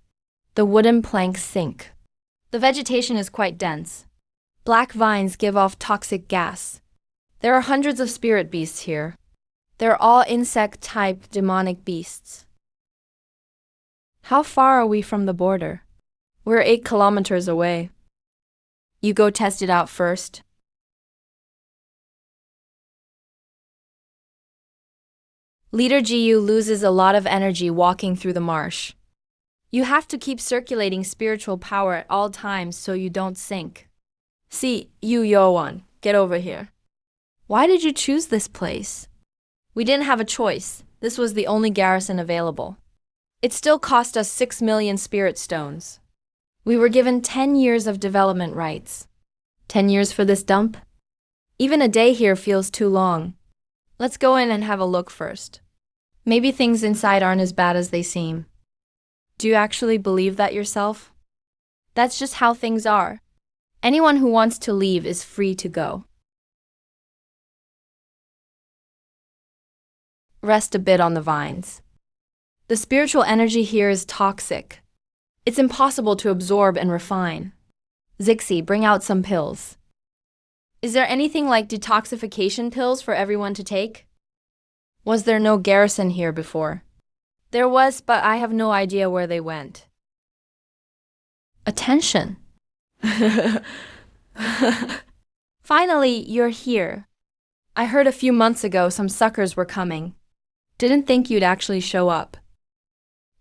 The wooden planks sink. The vegetation is quite dense. Black vines give off toxic gas. There are hundreds of spirit beasts here. They're all insect-type demonic beasts. How far are we from the border? We're 8 kilometers away. You go test it out first. Leader GU loses a lot of energy walking through the marsh. You have to keep circulating spiritual power at all times so you don't sink. See, you Yoan, get over here. Why did you choose this place? We didn't have a choice. This was the only garrison available. It still cost us 6 million spirit stones. We were given 10 years of development rights. 10 years for this dump? Even a day here feels too long. Let's go in and have a look first. Maybe things inside aren't as bad as they seem. Do you actually believe that yourself? That's just how things are. Anyone who wants to leave is free to go. Rest a bit on the vines. The spiritual energy here is toxic. It's impossible to absorb and refine. Zixi, bring out some pills. Is there anything like detoxification pills for everyone to take? Was there no garrison here before? There was, but I have no idea where they went. Attention. Finally, you're here. I heard a few months ago some suckers were coming. Didn't think you'd actually show up.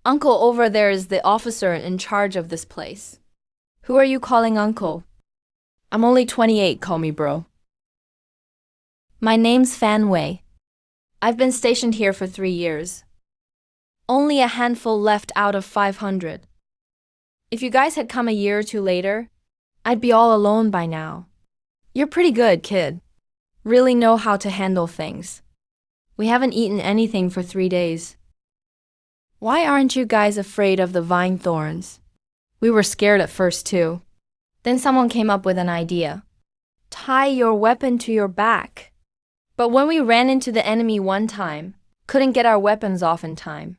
Uncle over there is the officer in charge of this place. Who are you calling uncle? I'm only 28, call me bro. My name's Fanway. I've been stationed here for 3 years. Only a handful left out of 500. If you guys had come a year or two later, I'd be all alone by now. You're pretty good, kid. Really know how to handle things. We haven't eaten anything for 3 days. Why aren't you guys afraid of the vine thorns? We were scared at first too. Then someone came up with an idea. Tie your weapon to your back. But when we ran into the enemy one time, couldn't get our weapons off in time.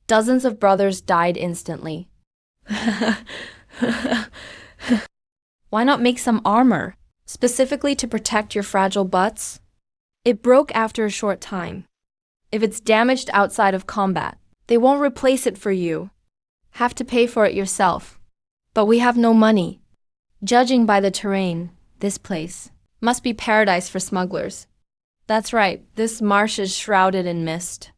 Dozens of brothers died instantly. Why not make some armor, specifically to protect your fragile butts? It broke after a short time. If it's damaged outside of combat, they won't replace it for you. Have to pay for it yourself. But we have no money. Judging by the terrain, this place must be paradise for smugglers. That's right, this marsh is shrouded in mist.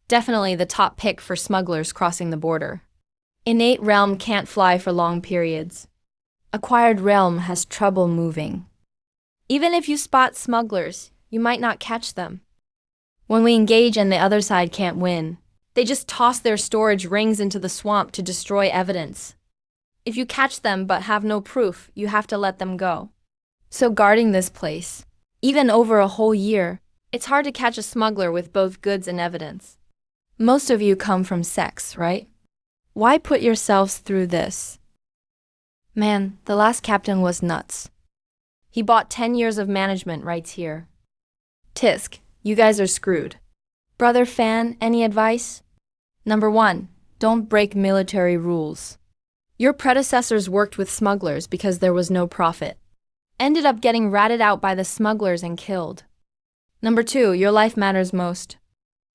Definitely the top pick for smugglers crossing the border. Innate realm can't fly for long periods. Acquired realm has trouble moving. Even if you spot smugglers, you might not catch them. When we engage and the other side can't win, they just toss their storage rings into the swamp to destroy evidence. If you catch them but have no proof, you have to let them go. So guarding this place, even over a whole year, it's hard to catch a smuggler with both goods and evidence. Most of you come from sex, right? Why put yourselves through this? Man, the last captain was nuts. He bought 10 years of management rights here. Tisk, you guys are screwed. Brother Fan, any advice? Number 1, don't break military rules. Your predecessors worked with smugglers because there was no profit. Ended up getting ratted out by the smugglers and killed. Number 2, your life matters most.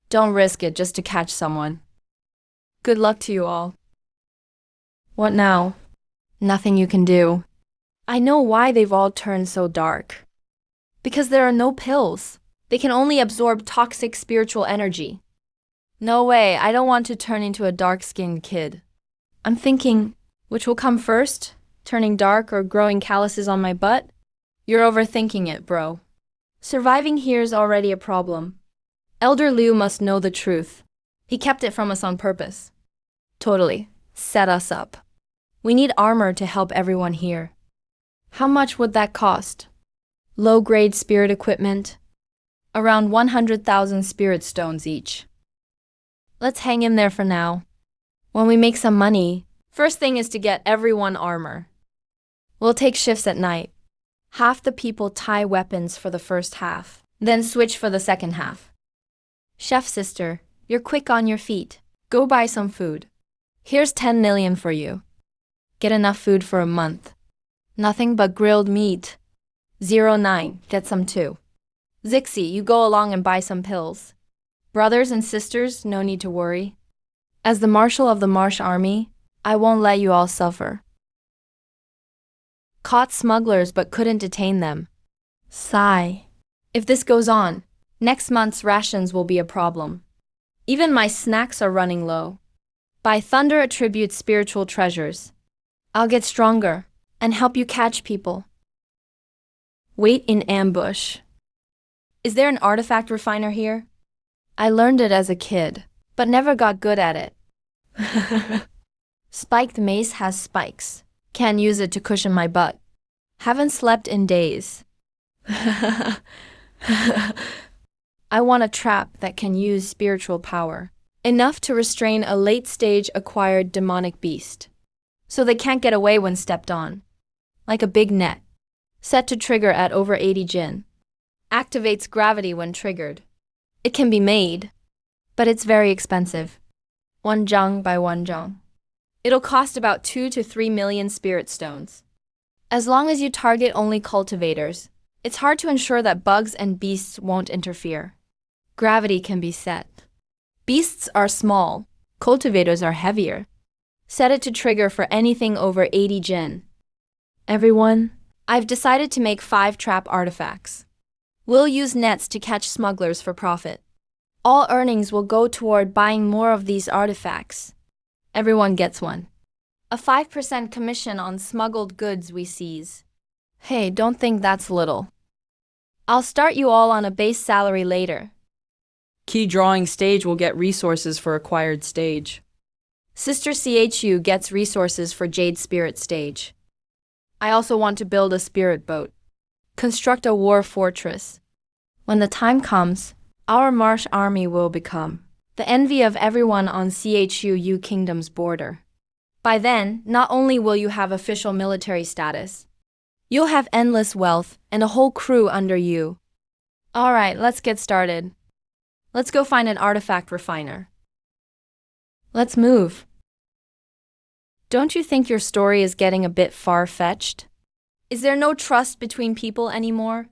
Don't risk it just to catch someone. Good luck to you all. What now? Nothing you can do. I know why they've all turned so dark. Because there are no pills. They can only absorb toxic spiritual energy. No way, I don't want to turn into a dark-skinned kid. I'm thinking, which will come first? Turning dark or growing calluses on my butt? You're overthinking it, bro. Surviving here is already a problem. Elder Liu must know the truth. He kept it from us on purpose. Totally. Set us up. We need armor to help everyone here. How much would that cost? Low-grade spirit equipment? Around 100,000 spirit stones each. Let's hang in there for now. When we make some money, first thing is to get everyone armor. We'll take shifts at night. Half the people tie weapons for the first half, then switch for the second half. Chef sister, you're quick on your feet. Go buy some food. Here's 10 million for you. Get enough food for a month. Nothing but grilled meat. 09, get some too. Zixi, you go along and buy some pills. Brothers and sisters, no need to worry. As the marshal of the Marsh Army, I won't let you all suffer. Caught smugglers but couldn't detain them. Sigh. If this goes on, next month's rations will be a problem. Even my snacks are running low. By thunder attribute spiritual treasures. I'll get stronger and help you catch people. Wait in ambush. Is there an artifact refiner here? I learned it as a kid, but never got good at it. Spiked mace has spikes. Can't use it to cushion my butt. Haven't slept in days. I want a trap that can use spiritual power. Enough to restrain a late-stage acquired demonic beast. So they can't get away when stepped on. Like a big net. Set to trigger at over 80 Jin. Activates gravity when triggered. It can be made, but it's very expensive. 1 zhang by 1 zhang. It'll cost about 2 to 3 million spirit stones. As long as you target only cultivators, it's hard to ensure that bugs and beasts won't interfere. Gravity can be set. Beasts are small, cultivators are heavier. Set it to trigger for anything over 80 Jin. Everyone, I've decided to make 5 trap artifacts. We'll use nets to catch smugglers for profit. All earnings will go toward buying more of these artifacts. Everyone gets one. A 5% commission on smuggled goods we seize. Hey, don't think that's little. I'll start you all on a base salary later. Key drawing stage will get resources for acquired stage. Sister CHU gets resources for Jade Spirit stage. I also want to build a spirit boat. Construct a war fortress. When the time comes, our marsh army will become the envy of everyone on CHU Kingdom's border. By then, not only will you have official military status, you'll have endless wealth and a whole crew under you. Alright, let's get started. Let's go find an artifact refiner. Let's move. Don't you think your story is getting a bit far-fetched? Is there no trust between people anymore?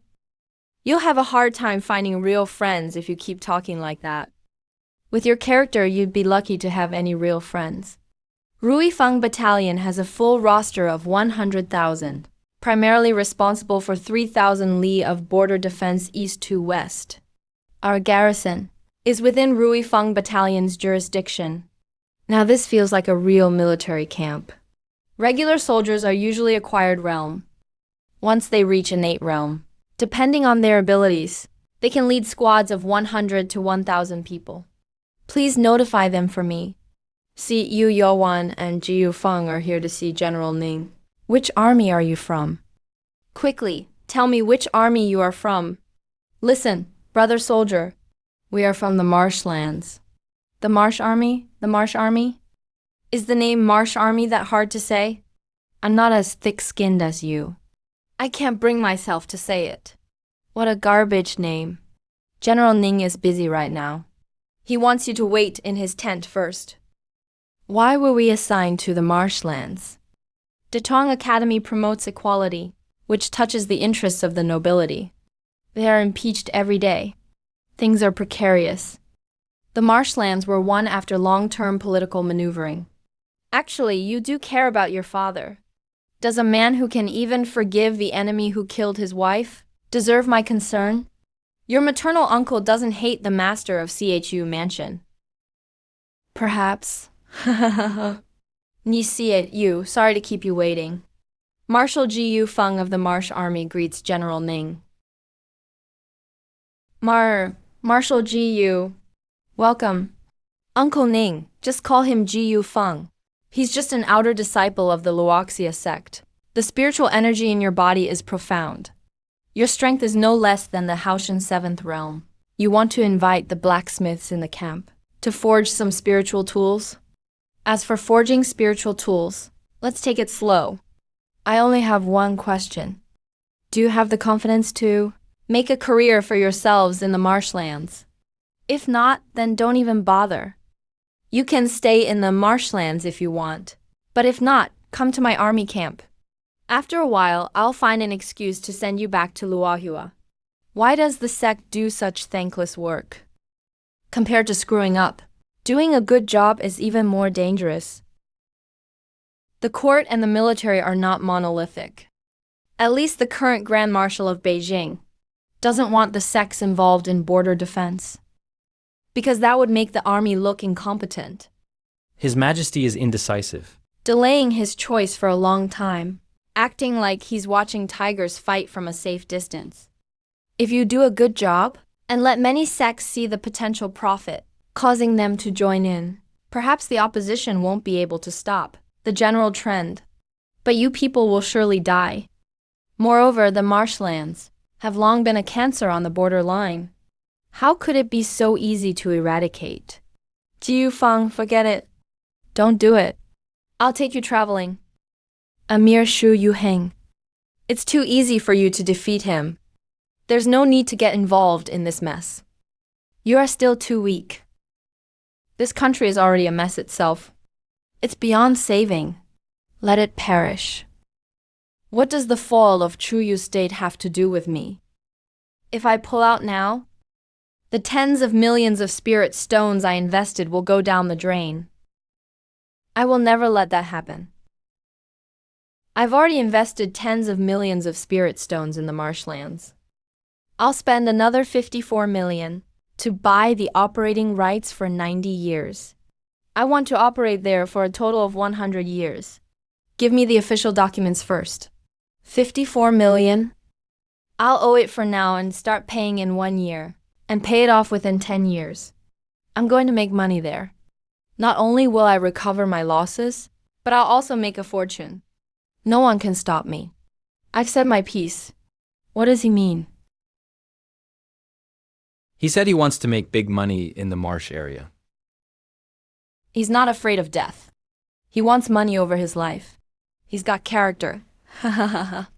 You'll have a hard time finding real friends if you keep talking like that. With your character, you'd be lucky to have any real friends. Ruifeng Battalion has a full roster of 100,000, primarily responsible for 3,000 li of border defense east to west. Our garrison is within Ruifeng Battalion's jurisdiction. Now this feels like a real military camp. Regular soldiers are usually acquired realm. Once they reach innate realm, depending on their abilities, they can lead squads of 100 to 1,000 people. Please notify them for me. See Yu Youwan and Ji Yufeng are here to see General Ning. Which army are you from? Quickly, tell me which army you are from. Listen, brother soldier. We are from the marshlands. The Marsh Army? The Marsh Army? Is the name Marsh Army that hard to say? I'm not as thick-skinned as you. I can't bring myself to say it. What a garbage name. General Ning is busy right now. He wants you to wait in his tent first. Why were we assigned to the marshlands? Detong Academy promotes equality, which touches the interests of the nobility. They are impeached every day. Things are precarious. The marshlands were won after long-term political maneuvering. Actually, you do care about your father. Does a man who can even forgive the enemy who killed his wife deserve my concern? Your maternal uncle doesn't hate the master of CHU Mansion. Perhaps. Ni see it, you. Sorry to keep you waiting. Marshal Ji Yufeng of the Marsh Army greets General Ning. Marshal Ji Yu. Welcome. Uncle Ning, just call him Ji Yufeng. He's just an outer disciple of the Luoxia sect. The spiritual energy in your body is profound. Your strength is no less than the Haoshan 7th realm. You want to invite the blacksmiths in the camp to forge some spiritual tools? As for forging spiritual tools, let's take it slow. I only have one question. Do you have the confidence to make a career for yourselves in the marshlands? If not, then don't even bother. You can stay in the marshlands if you want, but if not, come to my army camp. After a while, I'll find an excuse to send you back to Luohua. Why does the sect do such thankless work? Compared to screwing up, doing a good job is even more dangerous. The court and the military are not monolithic. At least the current Grand Marshal of Beijing doesn't want the sects involved in border defense, because that would make the army look incompetent. His Majesty is indecisive. Delaying his choice for a long time, acting like he's watching tigers fight from a safe distance. If you do a good job, and let many sects see the potential profit, causing them to join in, perhaps the opposition won't be able to stop the general trend. But you people will surely die. Moreover, the marshlands have long been a cancer on the borderline. How could it be so easy to eradicate? Ji Yufeng, forget it. Don't do it. I'll take you traveling. Emir Shu Yuheng. It's too easy for you to defeat him. There's no need to get involved in this mess. You are still too weak. This country is already a mess itself. It's beyond saving. Let it perish. What does the fall of Chuyu State have to do with me? If I pull out now, the tens of millions of spirit stones I invested will go down the drain. I will never let that happen. I've already invested tens of millions of spirit stones in the marshlands. I'll spend another 54 million to buy the operating rights for 90 years. I want to operate there for a total of 100 years. Give me the official documents first. 54 million? I'll owe it for now and start paying in 1 year, and pay it off within 10 years. I'm going to make money there. Not only will I recover my losses, but I'll also make a fortune. No one can stop me. I've said my piece. What does he mean? He said he wants to make big money in the marsh area. He's not afraid of death. He wants money over his life. He's got character. Ha ha ha ha.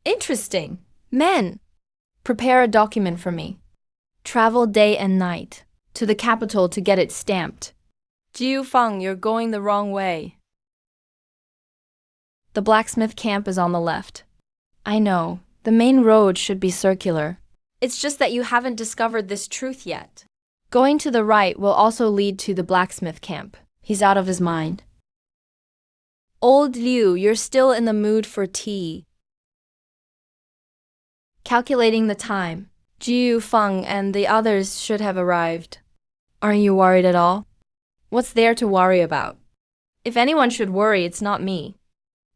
Interesting. Men, prepare a document for me. Travel day and night to the capital to get it stamped. Jiu Feng, you're going the wrong way. The blacksmith camp is on the left. I know, the main road should be circular. It's just that you haven't discovered this truth yet. Going to the right will also lead to the blacksmith camp. He's out of his mind. Old Liu, you're still in the mood for tea. Calculating the time, Jiu Feng and the others should have arrived. Aren't you worried at all? What's there to worry about? If anyone should worry, it's not me.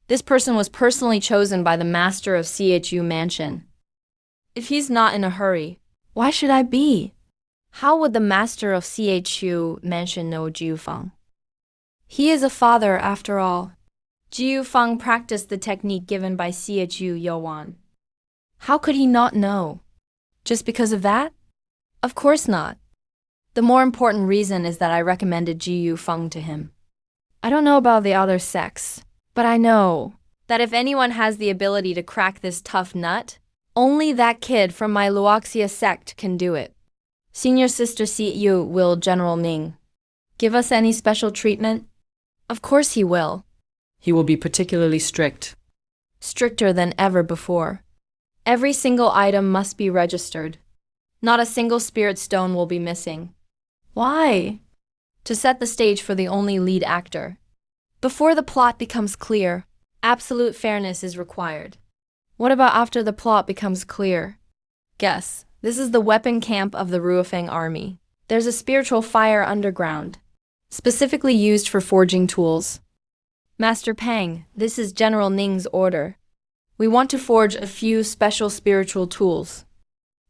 This person was personally chosen by the master of CHU Mansion. If he's not in a hurry, why should I be? How would the master of CHU Mansion know Jiu Feng? He is a father, after all. Jiu Feng practiced the technique given by CHU Yuan. How could he not know? Just because of that? Of course not. The more important reason is that I recommended Jiu Feng to him. I don't know about the other sects, but I know that if anyone has the ability to crack this tough nut, only that kid from my Luoxia sect can do it. Senior Sister Siyu will General Ning give us any special treatment? Of course he will. He will be particularly strict. Stricter than ever before. Every single item must be registered. Not a single spirit stone will be missing. Why? To set the stage for the only lead actor. Before the plot becomes clear, absolute fairness is required. What about after the plot becomes clear? Guess. This is the weapon camp of the Ruofeng army. There's a spiritual fire underground, specifically used for forging tools. Master Pang, this is General Ning's order. We want to forge a few special spiritual tools.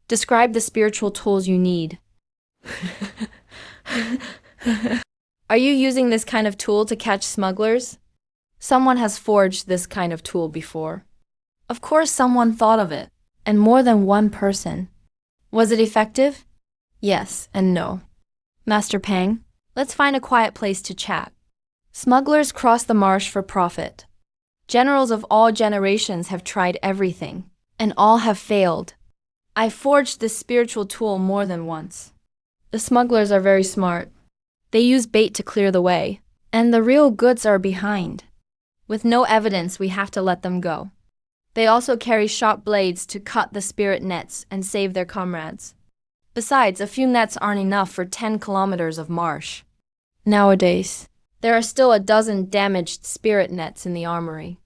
Describe the spiritual tools you need. Are you using this kind of tool to catch smugglers? Someone has forged this kind of tool before. Of course someone thought of it, and more than one person. Was it effective? Yes and no. Master Pang, let's find a quiet place to chat. Smugglers cross the marsh for profit. Generals of all generations have tried everything, and all have failed. I forged this spiritual tool more than once. The smugglers are very smart. They use bait to clear the way, and the real goods are behind. With no evidence, we have to let them go. They also carry sharp blades to cut the spirit nets and save their comrades. Besides, a few nets aren't enough for 10 kilometers of marsh. Nowadays, there are still a dozen damaged spirit nets in the armory.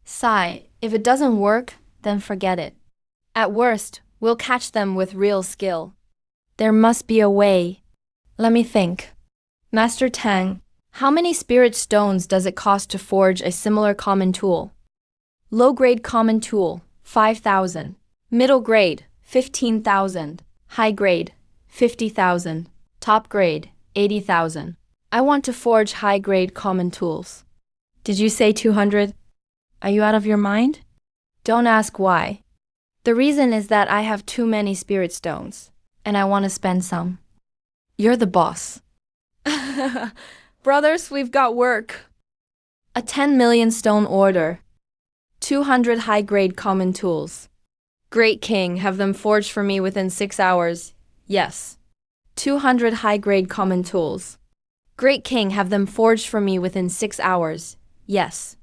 Sai, if it doesn't work, then forget it. At worst, we'll catch them with real skill. There must be a way. Let me think. Master Tang, how many spirit stones does it cost to forge a similar common tool? Low-grade common tool, 5,000. Middle grade, 15,000. High grade, 50,000. Top grade, 80,000. I want to forge high-grade common tools. Did you say 200? Are you out of your mind? Don't ask why. The reason is that I have too many spirit stones, and I want to spend some. You're the boss. Brothers, we've got work. A 10 million stone order. 200 high-grade common tools. Great King, have them forged for me within 6 hours. Yes. 200 high-grade common tools. Great King, have them forged for me within 6 hours. Yes.